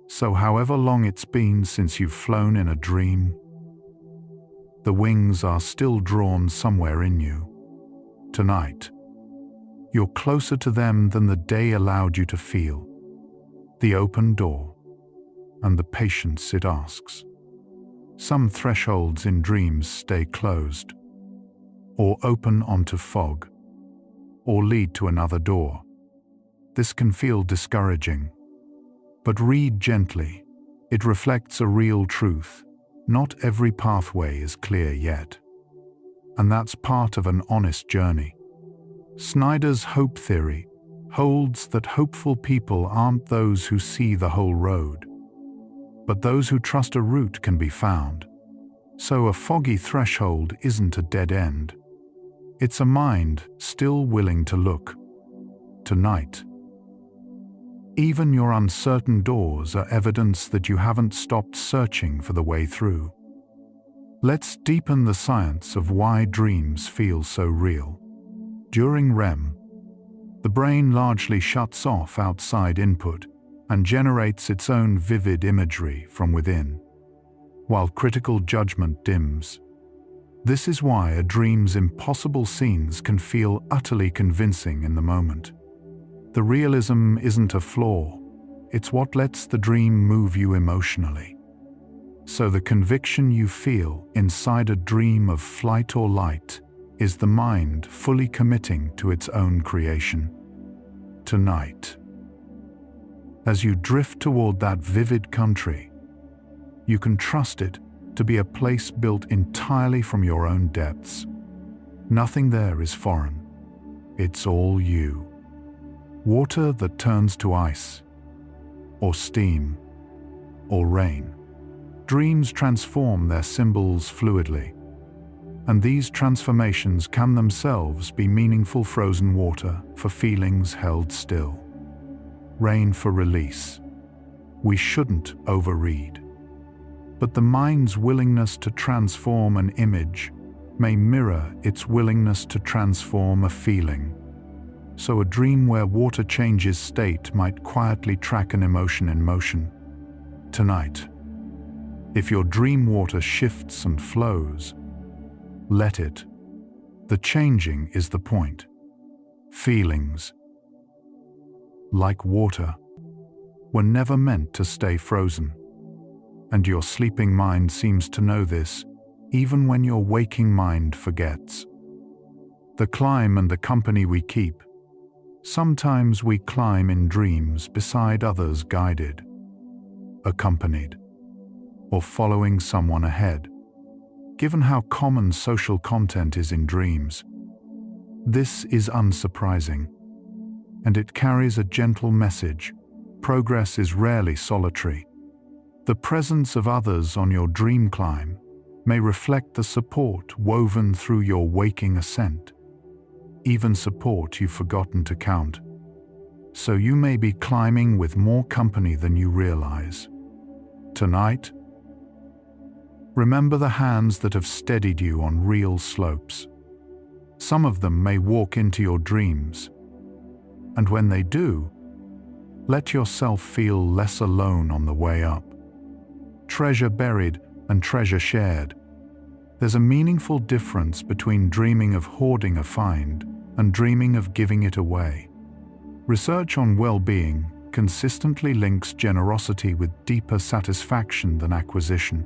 So however long it's been since you've flown in a dream, the wings are still drawn somewhere in you. Tonight, you're closer to them than the day allowed you to feel. The open door, and the patience it asks. Some thresholds in dreams stay closed, or open onto fog, or lead to another door. This can feel discouraging, but read gently. It reflects a real truth. Not every pathway is clear yet, and that's part of an honest journey. Snyder's hope theory holds that hopeful people aren't those who see the whole road, but those who trust a route can be found. So a foggy threshold isn't a dead end. It's a mind still willing to look. Tonight, even your uncertain doors are evidence that you haven't stopped searching for the way through. Let's deepen the science of why dreams feel so real. During REM, the brain largely shuts off outside input and generates its own vivid imagery from within, while critical judgment dims. This is why a dream's impossible scenes can feel utterly convincing in the moment. The realism isn't a flaw, it's what lets the dream move you emotionally. So the conviction you feel inside a dream of flight or light is the mind fully committing to its own creation. Tonight, as you drift toward that vivid country, you can trust it to be a place built entirely from your own depths. Nothing there is foreign. It's all you. Water that turns to ice, or steam, or rain. Dreams transform their symbols fluidly, and these transformations can themselves be meaningful frozen water for feelings held still. Rain for release. We shouldn't overread. But the mind's willingness to transform an image may mirror its willingness to transform a feeling. So a dream where water changes state might quietly track an emotion in motion. Tonight, if your dream water shifts and flows, let it. The changing is the point. Feelings, like water, were never meant to stay frozen. And your sleeping mind seems to know this, even when your waking mind forgets. The climb and the company we keep. Sometimes we climb in dreams beside others, guided, accompanied, or following someone ahead. Given how common social content is in dreams, this is unsurprising, and it carries a gentle message. Progress is rarely solitary. The presence of others on your dream climb may reflect the support woven through your waking ascent, even support you've forgotten to count. So you may be climbing with more company than you realize. Tonight, remember the hands that have steadied you on real slopes. Some of them may walk into your dreams, and when they do, let yourself feel less alone on the way up. Treasure buried and treasure shared. There's a meaningful difference between dreaming of hoarding a find and dreaming of giving it away. Research on well-being consistently links generosity with deeper satisfaction than acquisition.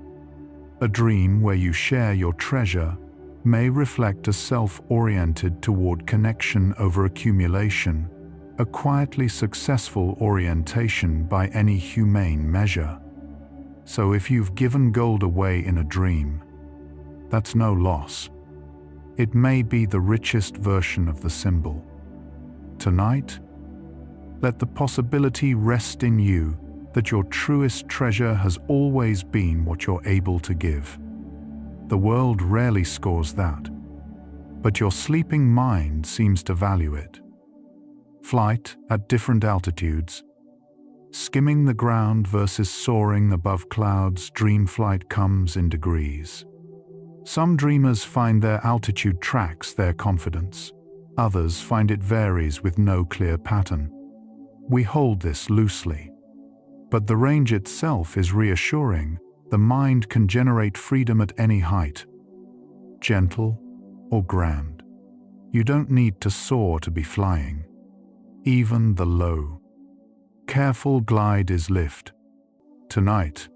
A dream where you share your treasure may reflect a self-oriented toward connection over accumulation, a quietly successful orientation by any humane measure. So if you've given gold away in a dream, that's no loss. It may be the richest version of the symbol. Tonight, let the possibility rest in you that your truest treasure has always been what you're able to give. The world rarely scores that, but your sleeping mind seems to value it. Flight at different altitudes, skimming the ground versus soaring above clouds, dream flight comes in degrees. Some dreamers find their altitude tracks their confidence. Others find it varies with no clear pattern. We hold this loosely, but the range itself is reassuring. The mind can generate freedom at any height, gentle or grand. You don't need to soar to be flying. Even the low, careful glide is lift. Tonight,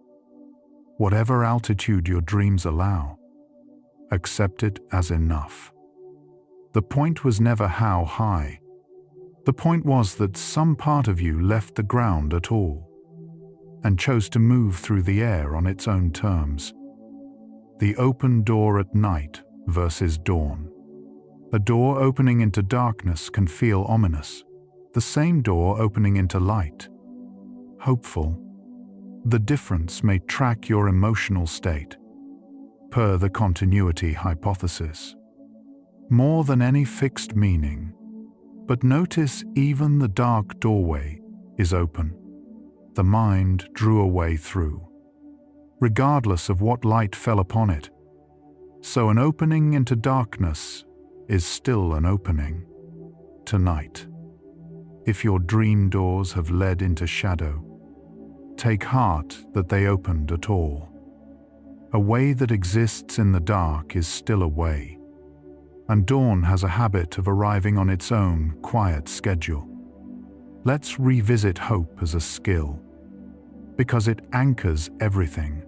whatever altitude your dreams allow, accept it as enough. The point was never how high. The point was that some part of you left the ground at all and chose to move through the air on its own terms. The open door at night versus dawn. A door opening into darkness can feel ominous. The same door opening into light, hopeful. The difference may track your emotional state, per the continuity hypothesis, more than any fixed meaning. But notice even the dark doorway is open. The mind drew a way through, regardless of what light fell upon it. So an opening into darkness is still an opening. Tonight, if your dream doors have led into shadow, take heart that they opened at all. A way that exists in the dark is still a way, and dawn has a habit of arriving on its own quiet schedule. Let's revisit hope as a skill, because it anchors everything.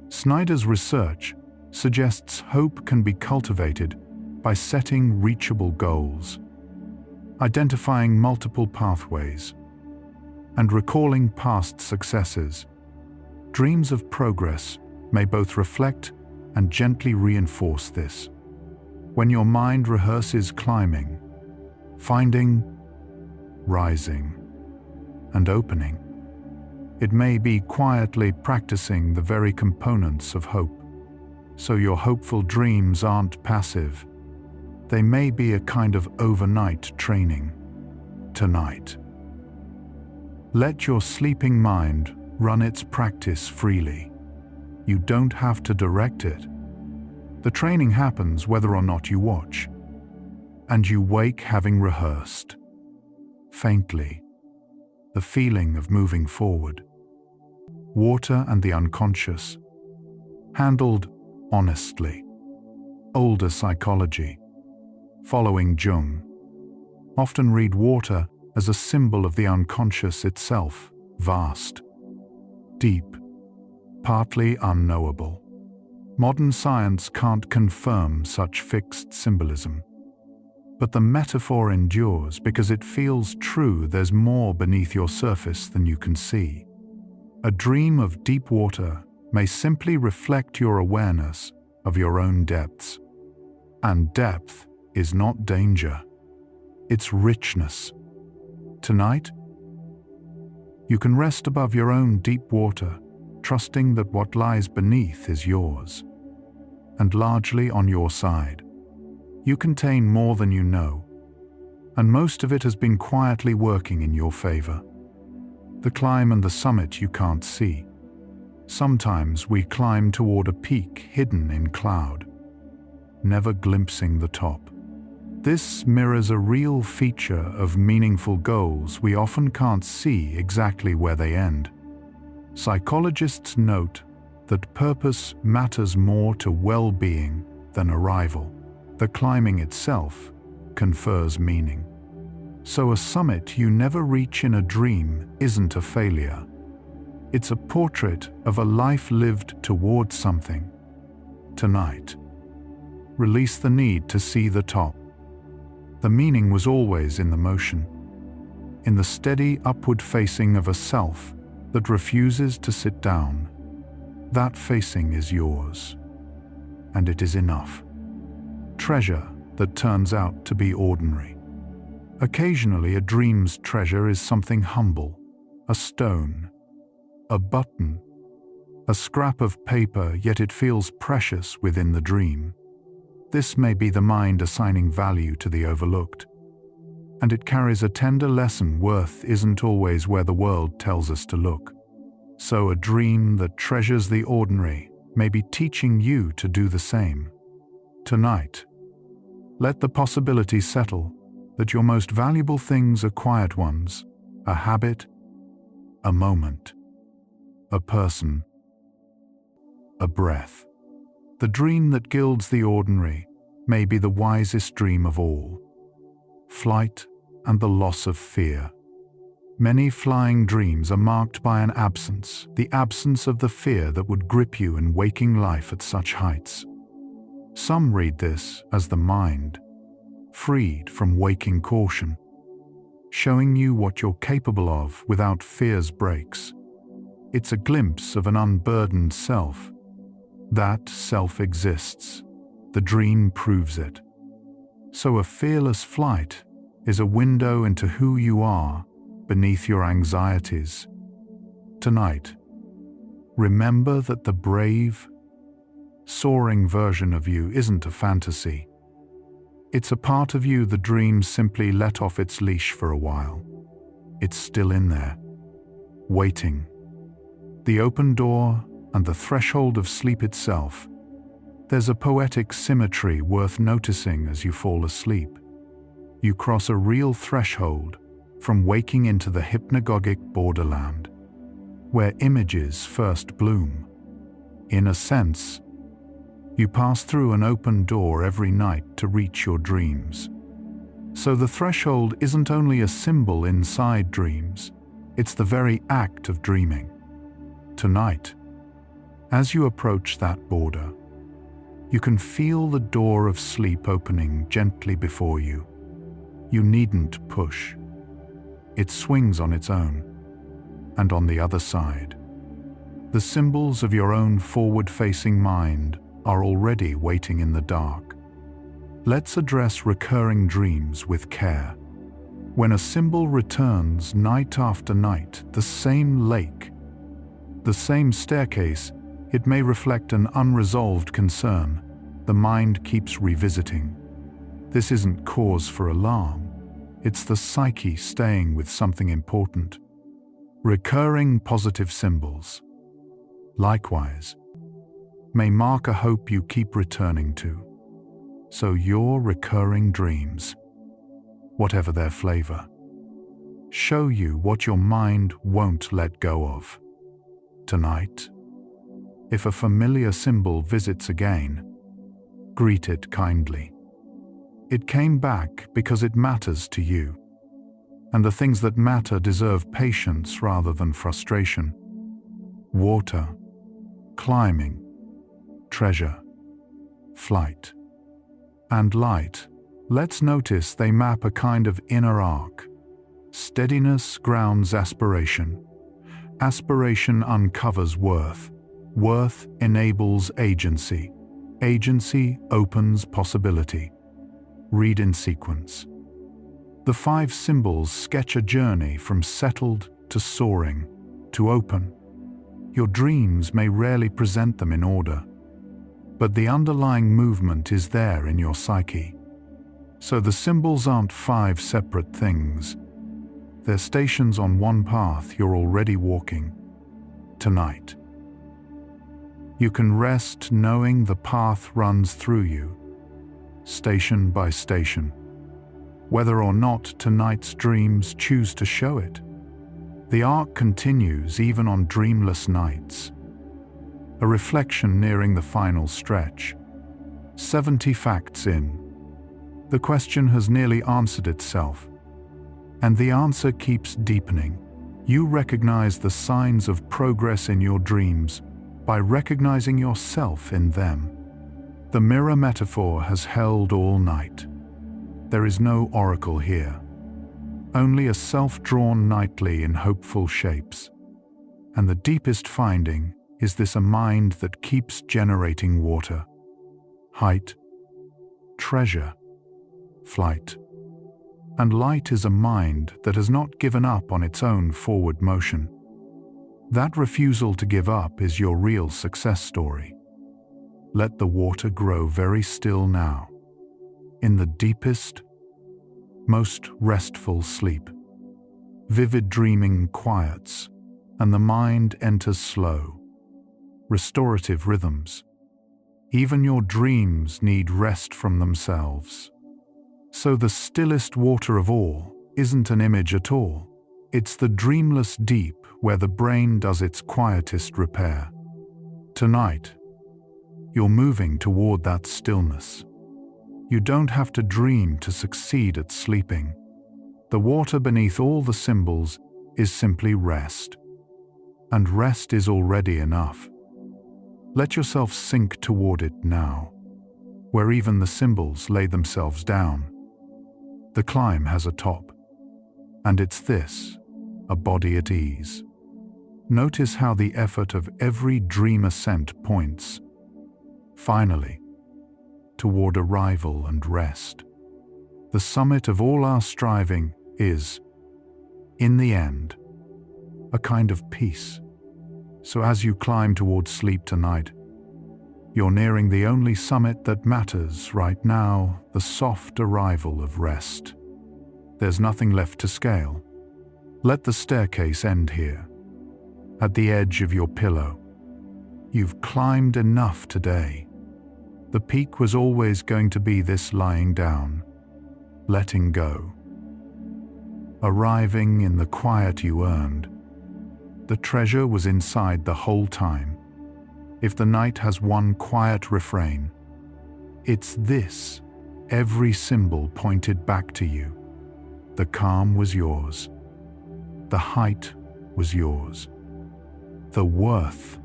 Snyder's research suggests hope can be cultivated by setting reachable goals, identifying multiple pathways, and recalling past successes. Dreams of progress may both reflect and gently reinforce this. When your mind rehearses climbing, finding, rising, and opening, it may be quietly practicing the very components of hope. So your hopeful dreams aren't passive. They may be a kind of overnight training. Tonight, let your sleeping mind run its practice freely. You don't have to direct it. The training happens whether or not you watch, and you wake having rehearsed. Faintly, the feeling of moving forward. Water and the unconscious, handled honestly. Older psychology, following Jung, often read water as a symbol of the unconscious itself, vast, deep, partly unknowable. Modern science can't confirm such fixed symbolism. But the metaphor endures because it feels true. There's more beneath your surface than you can see. A dream of deep water may simply reflect your awareness of your own depths. And depth is not danger, it's richness. Tonight, you can rest above your own deep water, trusting that what lies beneath is yours, and largely on your side. You contain more than you know, and most of it has been quietly working in your favor. The climb and the summit you can't see. Sometimes we climb toward a peak hidden in cloud, never glimpsing the top. This mirrors a real feature of meaningful goals. We often can't see exactly where they end. Psychologists note that purpose matters more to well-being than arrival. The climbing itself confers meaning. So a summit you never reach in a dream isn't a failure. It's a portrait of a life lived towards something. Tonight, release the need to see the top. The meaning was always in the motion, in the steady upward facing of a self that refuses to sit down. That facing is yours, and it is enough. Treasure that turns out to be ordinary. Occasionally, a dream's treasure is something humble, a stone, a button, a scrap of paper, yet it feels precious within the dream. This may be the mind assigning value to the overlooked, and it carries a tender lesson. Worth isn't always where the world tells us to look. So a dream that treasures the ordinary may be teaching you to do the same. Tonight, let the possibility settle that your most valuable things are quiet ones, a habit, a moment, a person, a breath. The dream that gilds the ordinary may be the wisest dream of all. Flight and the loss of fear. Many flying dreams are marked by an absence, the absence of the fear that would grip you in waking life at such heights. Some read this as the mind, freed from waking caution, showing you what you're capable of without fear's brakes. It's a glimpse of an unburdened self. That self exists. The dream proves it. So a fearless flight is a window into who you are beneath your anxieties. Tonight, remember that the brave, soaring version of you isn't a fantasy. It's a part of you the dream simply let off its leash for a while. It's still in there, waiting. The open door and the threshold of sleep itself. There's a poetic symmetry worth noticing as you fall asleep. You cross a real threshold from waking into the hypnagogic borderland, where images first bloom. In a sense, you pass through an open door every night to reach your dreams. So the threshold isn't only a symbol inside dreams, it's the very act of dreaming. Tonight, as you approach that border, you can feel the door of sleep opening gently before you. You needn't push. It swings on its own. And on the other side, the symbols of your own forward-facing mind are already waiting in the dark. Let's address recurring dreams with care. When a symbol returns night after night, the same lake, the same staircase, it may reflect an unresolved concern the mind keeps revisiting. This isn't cause for alarm. It's the psyche staying with something important. Recurring positive symbols. Likewise, may mark a hope you keep returning to. So your recurring dreams, whatever their flavor, show you what your mind won't let go of. Tonight, if a familiar symbol visits again, greet it kindly. It came back because it matters to you, and the things that matter deserve patience rather than frustration. Water, climbing, treasure, flight, and light. Let's notice they map a kind of inner arc. Steadiness grounds aspiration. Aspiration uncovers worth. Worth enables agency. Agency opens possibility. Read in sequence. The 5 symbols sketch a journey from settled to soaring to open. Your dreams may rarely present them in order, but the underlying movement is there in your psyche. So the symbols aren't 5 separate things. They're stations on one path you're already walking. Tonight, you can rest knowing the path runs through you, station by station, whether or not tonight's dreams choose to show it. The arc continues even on dreamless nights. A reflection nearing the final stretch. 70 facts in. The question has nearly answered itself, and the answer keeps deepening. You recognize the signs of progress in your dreams by recognizing yourself in them. The mirror metaphor has held all night. There is no oracle here, only a self-drawn nightly in hopeful shapes. And the deepest finding is this: a mind that keeps generating water, height, treasure, flight. And light is a mind that has not given up on its own forward motion. That refusal to give up is your real success story. Let the water grow very still now, in the deepest, most restful sleep. Vivid dreaming quiets, and the mind enters slow, restorative rhythms. Even your dreams need rest from themselves. So the stillest water of all isn't an image at all. It's the dreamless deep where the brain does its quietest repair. Tonight, you're moving toward that stillness. You don't have to dream to succeed at sleeping. The water beneath all the symbols is simply rest. And rest is already enough. Let yourself sink toward it now, where even the symbols lay themselves down. The climb has a top, and it's this: a body at ease. Notice how the effort of every dream ascent points, finally, toward arrival and rest. The summit of all our striving is, in the end, a kind of peace. So as you climb towards sleep tonight, you're nearing the only summit that matters right now: the soft arrival of rest. There's nothing left to scale. Let the staircase end here, at the edge of your pillow. You've climbed enough today. The peak was always going to be this: lying down, letting go, arriving in the quiet you earned. The treasure was inside the whole time. If the night has one quiet refrain, it's this: every symbol pointed back to you. The calm was yours. The height was yours. The worth,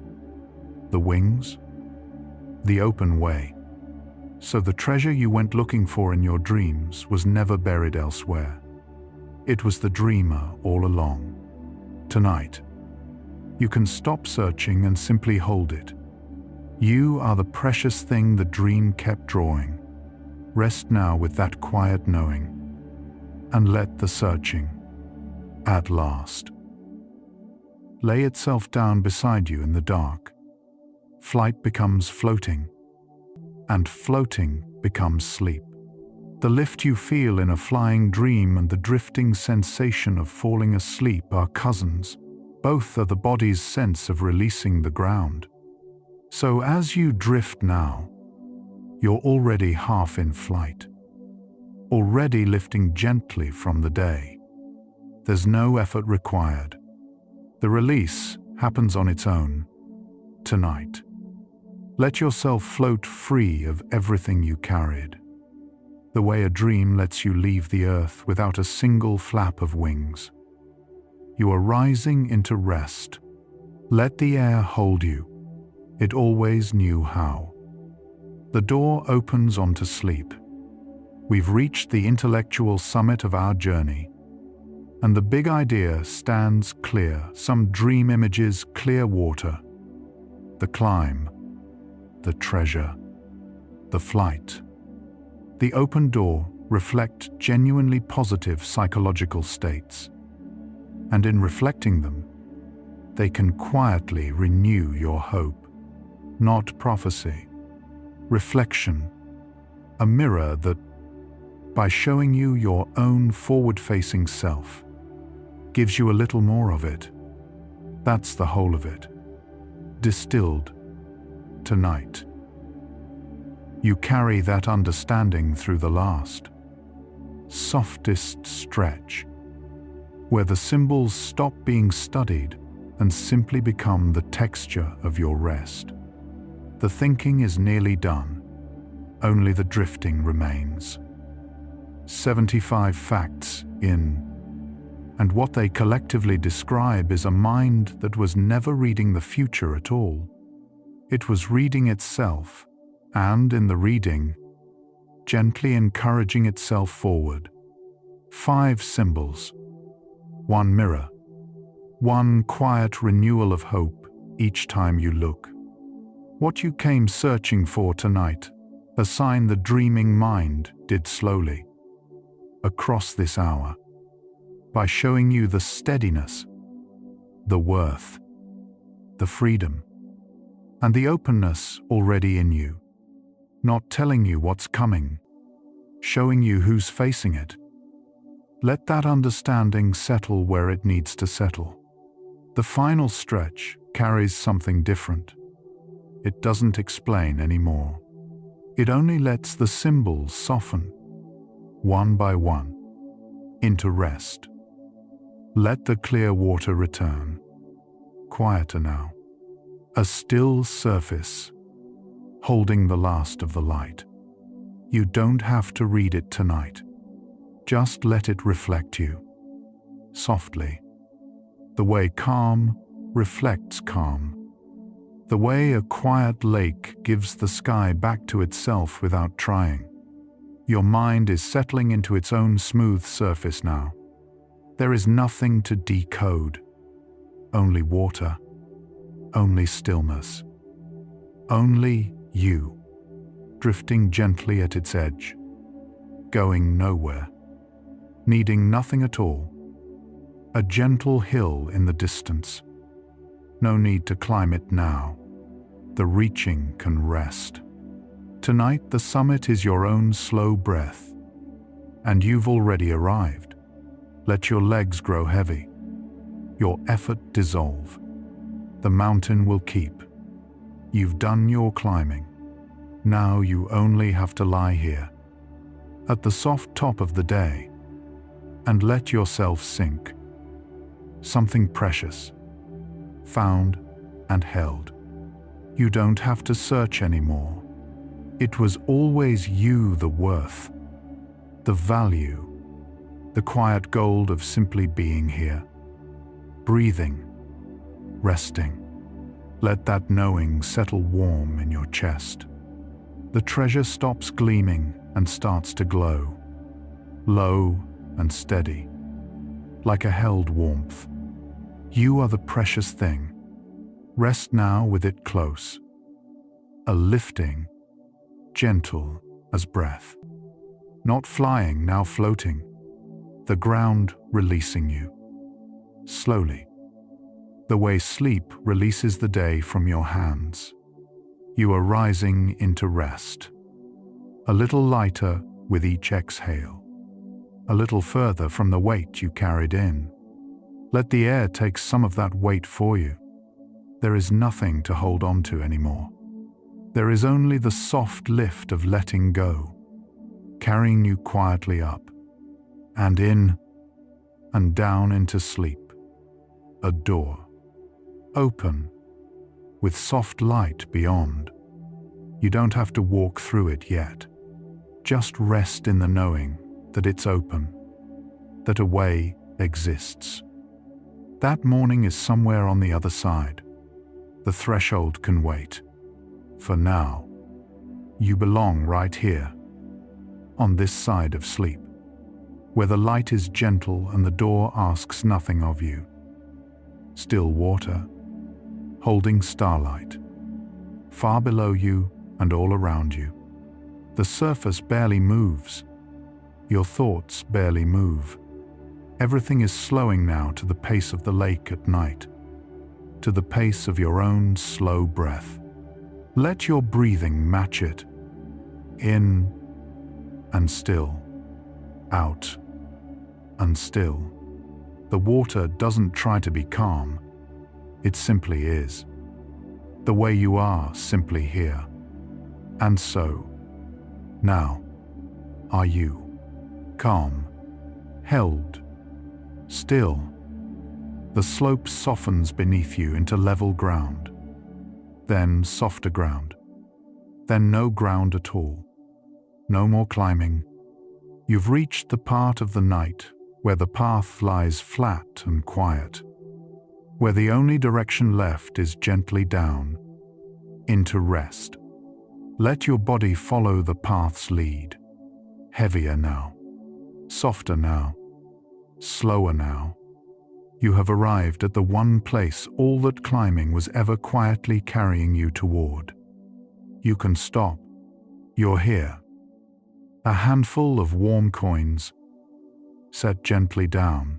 the wings, the open way. So the treasure you went looking for in your dreams was never buried elsewhere. It was the dreamer all along. Tonight, you can stop searching and simply hold it. You are the precious thing the dream kept drawing. Rest now with that quiet knowing, and let the searching, at last, lay itself down beside you in the dark. Flight becomes floating, and floating becomes sleep. The lift you feel in a flying dream and the drifting sensation of falling asleep are cousins. Both are the body's sense of releasing the ground. So as you drift now, you're already half in flight, already lifting gently from the day. There's no effort required. The release happens on its own, tonight. Let yourself float free of everything you carried, the way a dream lets you leave the earth without a single flap of wings. You are rising into rest. Let the air hold you. It always knew how. The door opens onto sleep. We've reached the intellectual summit of our journey, and the big idea stands clear, some dream images, clear water, the climb, the treasure, the flight. The open door reflect genuinely positive psychological states, and in reflecting them, they can quietly renew your hope, not prophecy, reflection, a mirror that, by showing you your own forward-facing self, gives you a little more of it. That's the whole of it, distilled tonight. You carry that understanding through the last, softest stretch, where the symbols stop being studied and simply become the texture of your rest. The thinking is nearly done, only the drifting remains. 75 facts in, and what they collectively describe is a mind that was never reading the future at all. It was reading itself, and in the reading, gently encouraging itself forward. 5 symbols, 1 mirror, 1 quiet renewal of hope each time you look. What you came searching for tonight, a sign the dreaming mind did slowly, across this hour, by showing you the steadiness, the worth, the freedom, and the openness already in you, not telling you what's coming, showing you who's facing it. Let that understanding settle where it needs to settle. The final stretch carries something different. It doesn't explain anymore. It only lets the symbols soften, one by one, into rest. Let the clear water return, quieter now, a still surface, holding the last of the light. You don't have to read it tonight. Just let it reflect you, softly, the way calm reflects calm, the way a quiet lake gives the sky back to itself without trying. Your mind is settling into its own smooth surface now. There is nothing to decode, only water, only stillness, only you, drifting gently at its edge, going nowhere, needing nothing at all, a gentle hill in the distance. No need to climb it now, the reaching can rest. Tonight the summit is your own slow breath, and you've already arrived. Let your legs grow heavy, your effort dissolve. The mountain will keep. You've done your climbing. Now you only have to lie here, at the soft top of the day, and let yourself sink. Something precious, found and held. You don't have to search anymore. It was always you, the worth, the value, the quiet gold of simply being here, breathing, resting. Let that knowing settle warm in your chest. The treasure stops gleaming and starts to glow, low and steady, like a held warmth. You are the precious thing. Rest now with it close, a lifting, gentle as breath. Not flying, now floating, the ground releasing you. Slowly, the way sleep releases the day from your hands. You are rising into rest, a little lighter with each exhale, a little further from the weight you carried in. Let the air take some of that weight for you. There is nothing to hold on to anymore. There is only the soft lift of letting go, carrying you quietly up, and in, and down into sleep. A door, open, with soft light beyond. You don't have to walk through it yet. Just rest in the knowing that it's open, that a way exists. That morning is somewhere on the other side. The threshold can wait. For now, you belong right here, on this side of sleep, where the light is gentle and the door asks nothing of you. Still water, holding starlight, far below you and all around you. The surface barely moves. Your thoughts barely move. Everything is slowing now to the pace of the lake at night, to the pace of your own slow breath. Let your breathing match it. In and still, out and still. The water doesn't try to be calm. It simply is. The way you are simply here. And so, now, are you calm, held, still? The slope softens beneath you into level ground, then softer ground, then no ground at all. No more climbing. You've reached the part of the night where the path lies flat and quiet, where the only direction left is gently down, into rest. Let your body follow the path's lead, heavier now, softer now, slower now. You have arrived at the one place all that climbing was ever quietly carrying you toward. You can stop. You're here. A handful of warm coins, set gently down.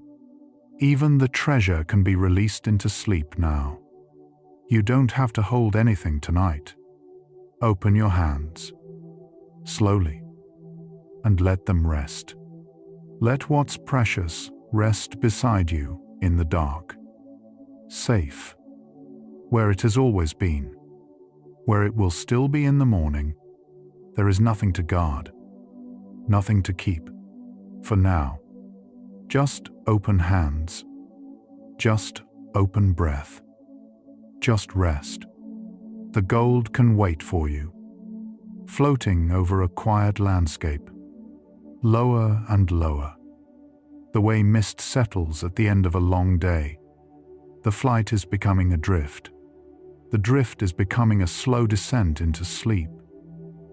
Even the treasure can be released into sleep now. You don't have to hold anything tonight. Open your hands, slowly, and let them rest. Let what's precious rest beside you in the dark. Safe, where it has always been, where it will still be in the morning. There is nothing to guard, nothing to keep, for now. Just open hands, just open breath, just rest. The gold can wait for you, floating over a quiet landscape, lower and lower. The way mist settles at the end of a long day. The flight is becoming a drift. The drift is becoming a slow descent into sleep.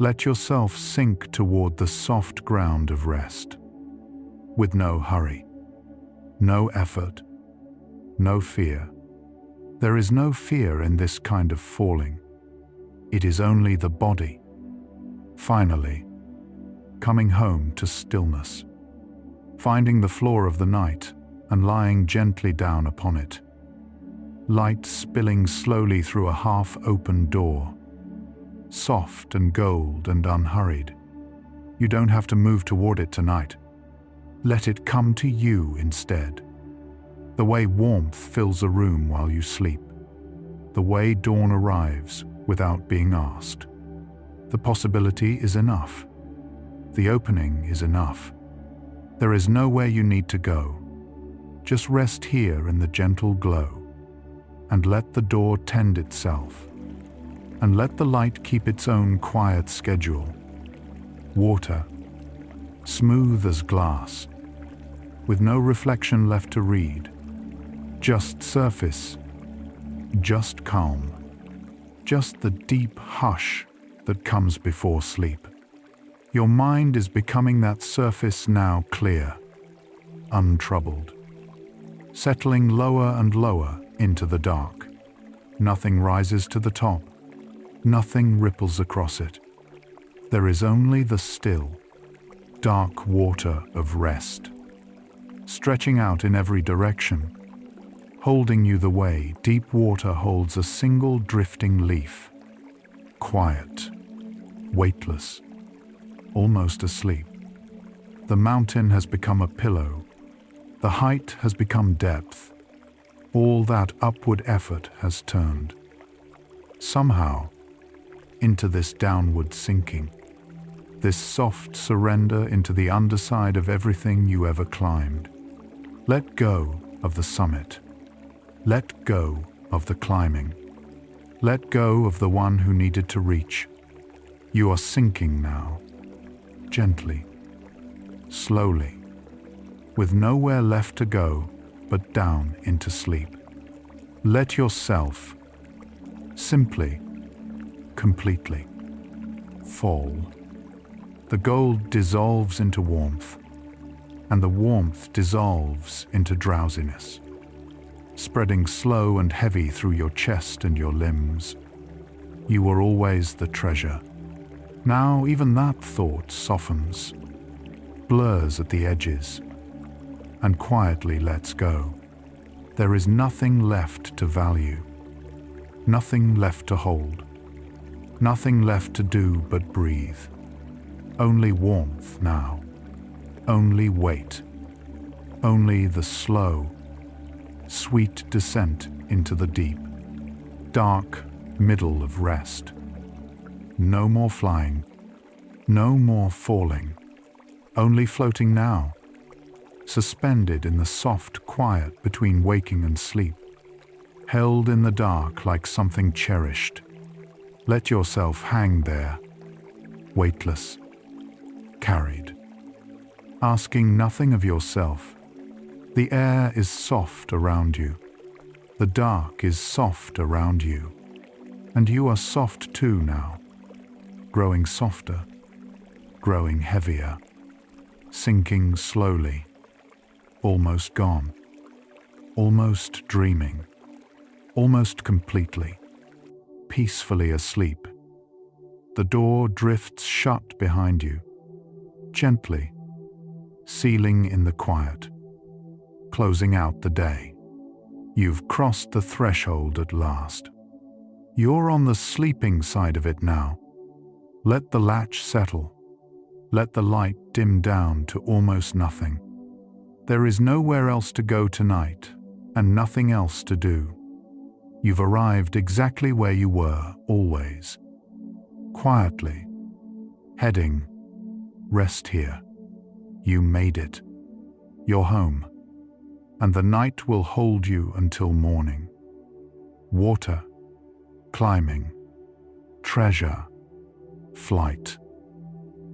Let yourself sink toward the soft ground of rest, with no hurry, no effort, no fear. There is no fear in this kind of falling. It is only the body, finally, coming home to stillness, finding the floor of the night and lying gently down upon it. Light spilling slowly through a half-open door, soft and gold and unhurried. You don't have to move toward it tonight. Let it come to you instead. The way warmth fills a room while you sleep. The way dawn arrives without being asked. The possibility is enough. The opening is enough. There is nowhere you need to go. Just rest here in the gentle glow, and let the door tend itself, and let the light keep its own quiet schedule. Water, smooth as glass, with no reflection left to read. Just surface, just calm, just the deep hush that comes before sleep. Your mind is becoming that surface now, clear, untroubled, settling lower and lower into the dark. Nothing rises to the top, nothing ripples across it. There is only the still, dark water of rest, stretching out in every direction, holding you the way deep water holds a single drifting leaf, quiet, weightless, almost asleep. The mountain has become a pillow. The height has become depth. All that upward effort has turned. Somehow, into this downward sinking, this soft surrender into the underside of everything you ever climbed. Let go of the summit. Let go of the climbing. Let go of the one who needed to reach. You are sinking now, gently, slowly, with nowhere left to go but down into sleep. Let yourself simply, completely fall. The gold dissolves into warmth, and the warmth dissolves into drowsiness, spreading slow and heavy through your chest and your limbs. You were always the treasure. Now even that thought softens, blurs at the edges, and quietly lets go. There is nothing left to value, nothing left to hold, nothing left to do but breathe. Only warmth now, only weight, only the slow, sweet descent into the deep, dark middle of rest. No more flying, no more falling, only floating now, suspended in the soft quiet between waking and sleep, held in the dark like something cherished. Let yourself hang there, weightless, carried, asking nothing of yourself. The air is soft around you. The dark is soft around you. And you are soft too now, growing softer, growing heavier, sinking slowly, almost gone, almost dreaming, almost completely, peacefully asleep. The door drifts shut behind you, gently, sealing in the quiet, closing out the day. You've crossed the threshold at last. You're on the sleeping side of it now. Let the latch settle. Let the light dim down to almost nothing. There is nowhere else to go tonight, and nothing else to do. You've arrived exactly where you were, always. Quietly, heading, rest here. You made it. You're home, and the night will hold you until morning. Water, climbing, treasure, flight,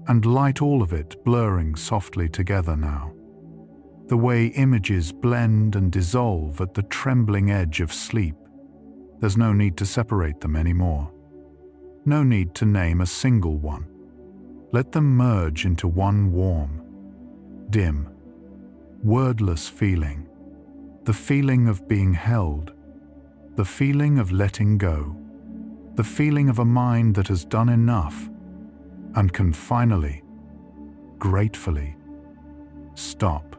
and light, all of it blurring softly together now. The way images blend and dissolve at the trembling edge of sleep. There's no need to separate them anymore. No need to name a single one. Let them merge into one warm, dim, wordless feeling. The feeling of being held. The feeling of letting go. The feeling of a mind that has done enough and can finally, gratefully, stop.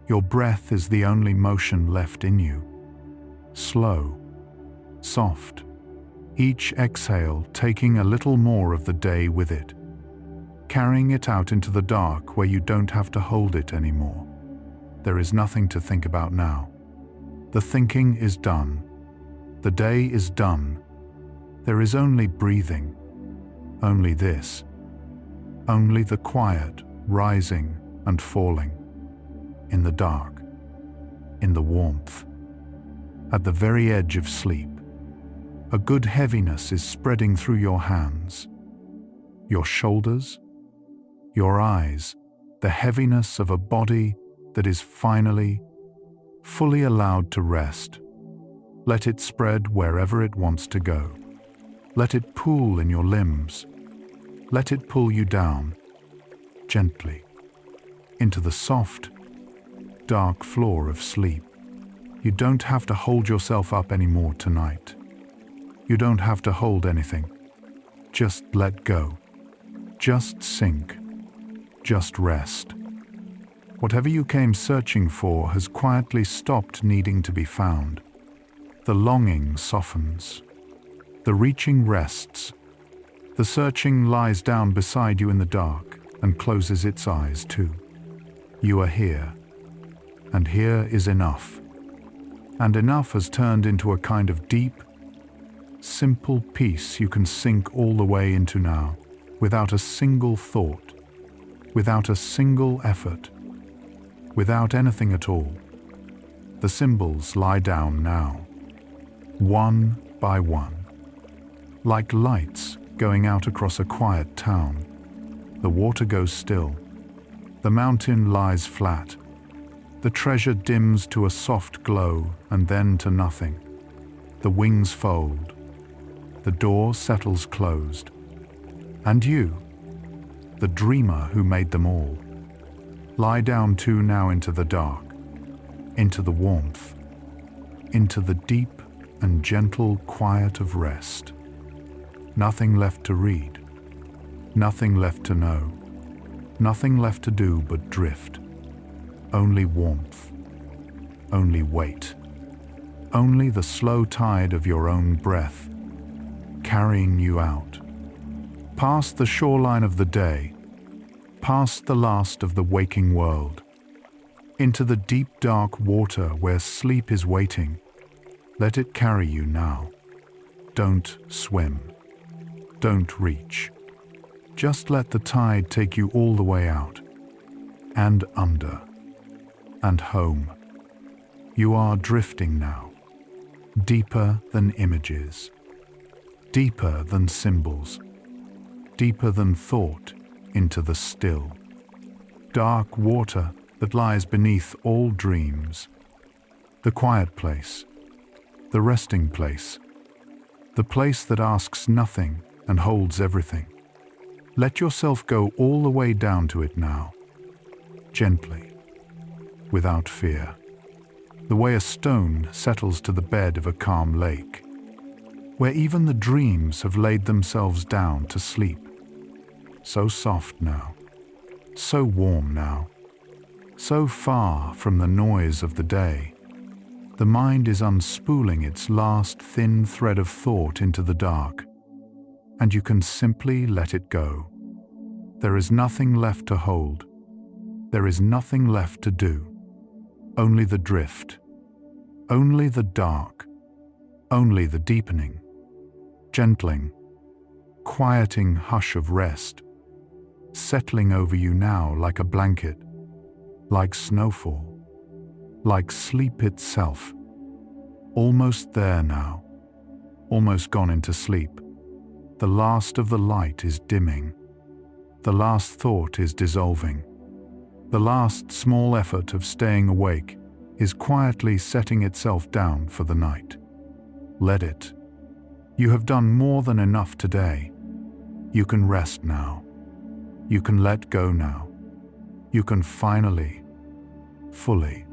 Your breath is the only motion left in you. Slow, soft, each exhale taking a little more of the day with it, carrying it out into the dark where you don't have to hold it anymore. There is nothing to think about now. The thinking is done. The day is done. There is only breathing, only this, only the quiet rising and falling, in the dark, in the warmth, at the very edge of sleep. A good heaviness is spreading through your hands, your shoulders, your eyes, the heaviness of a body that is finally, fully allowed to rest. Let it spread wherever it wants to go. Let it pool in your limbs. Let it pull you down, gently, into the soft, dark floor of sleep. You don't have to hold yourself up anymore tonight. You don't have to hold anything. Just let go. Just sink. Just rest. Whatever you came searching for has quietly stopped needing to be found. The longing softens. The reaching rests. The searching lies down beside you in the dark and closes its eyes too. You are here, and here is enough. And enough has turned into a kind of deep, simple peace you can sink all the way into now, without a single thought, without a single effort, without anything at all. The symbols lie down now, one by one, like lights going out across a quiet town. The water goes still. The mountain lies flat. The treasure dims to a soft glow and then to nothing. The wings fold. The door settles closed. And you, the dreamer who made them all, lie down too now into the dark, into the warmth, into the deep and gentle quiet of rest. Nothing left to read, nothing left to know, nothing left to do but drift. Only warmth, only weight, only the slow tide of your own breath carrying you out, past the shoreline of the day, past the last of the waking world, into the deep dark water where sleep is waiting. Let it carry you now. Don't swim. Don't reach. Just let the tide take you all the way out, and under, and home. You are drifting now, deeper than images, deeper than symbols, deeper than thought into the still, dark water that lies beneath all dreams, the quiet place, the resting place, the place that asks nothing and holds everything. Let yourself go all the way down to it now, gently, without fear, the way a stone settles to the bed of a calm lake, where even the dreams have laid themselves down to sleep. So soft now, so warm now, so far from the noise of the day. The mind is unspooling its last thin thread of thought into the dark, and you can simply let it go. There is nothing left to hold. There is nothing left to do. Only the drift, only the dark, only the deepening, gentling, quieting hush of rest, settling over you now like a blanket, like snowfall, like sleep itself. Almost there now, almost gone into sleep. The last of the light is dimming. The last thought is dissolving. The last small effort of staying awake is quietly setting itself down for the night. Let it. You have done more than enough today. You can rest now. You can let go now. You can finally, fully,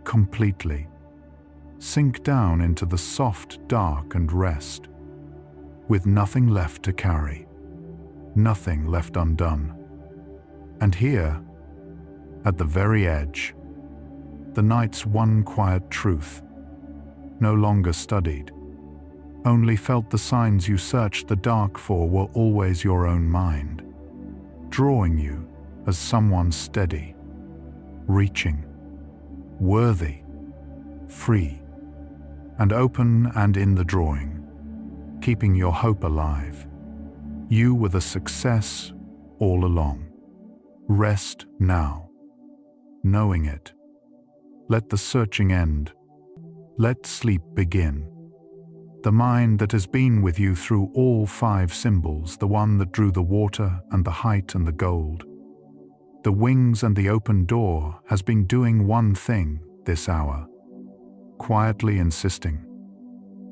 completely sink down into the soft dark and rest, with nothing left to carry, nothing left undone. And here, at the very edge, the night's one quiet truth, no longer studied, only felt the signs you searched the dark for were always your own mind, drawing you as someone steady, reaching, worthy, free, and open and in the drawing, keeping your hope alive. You were the success all along. Rest now, knowing it. Let the searching end. Let sleep begin. The mind that has been with you through all 5 symbols, the one that drew the water and the height and the gold, the wings and the open door, has been doing one thing this hour, quietly insisting,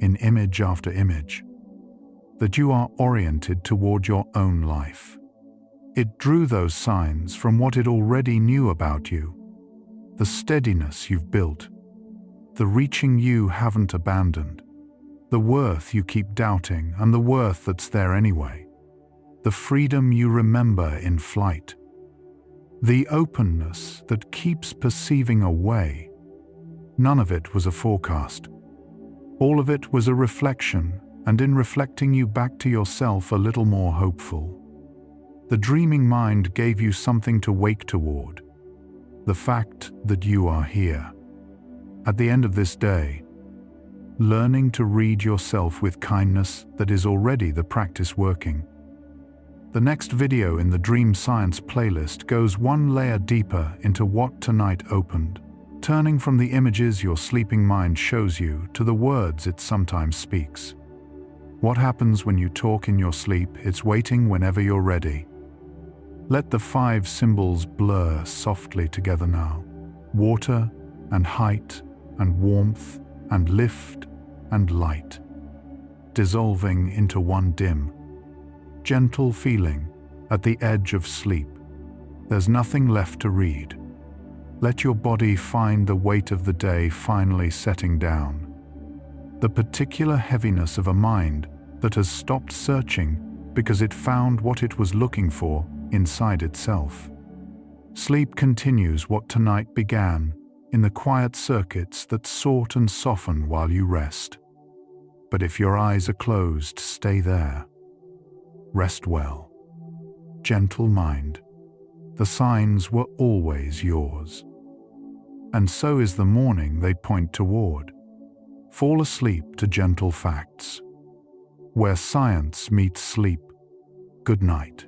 in image after image, that you are oriented toward your own life. It drew those signs from what it already knew about you, the steadiness you've built, the reaching you haven't abandoned, the worth you keep doubting and the worth that's there anyway, the freedom you remember in flight, the openness that keeps perceiving a way. None of it was a forecast. All of it was a reflection, and in reflecting you back to yourself a little more hopeful. The dreaming mind gave you something to wake toward, the fact that you are here. At the end of this day, learning to read yourself with kindness that is already the practice working. The next video in the Dream Science playlist goes one layer deeper into what tonight opened, turning from the images your sleeping mind shows you to the words it sometimes speaks. What happens when you talk in your sleep? It's waiting whenever you're ready. Let the 5 symbols blur softly together now. Water and height and warmth and lift and light, dissolving into one dim, gentle feeling at the edge of sleep. There's nothing left to read. Let your body find the weight of the day finally setting down. The particular heaviness of a mind that has stopped searching because it found what it was looking for inside itself. Sleep continues what tonight began, in the quiet circuits that sort and soften while you rest. But if your eyes are closed, stay there. Rest well. Gentle mind. The signs were always yours. And so is the morning they point toward. Fall asleep to gentle facts. Where science meets sleep. Good night.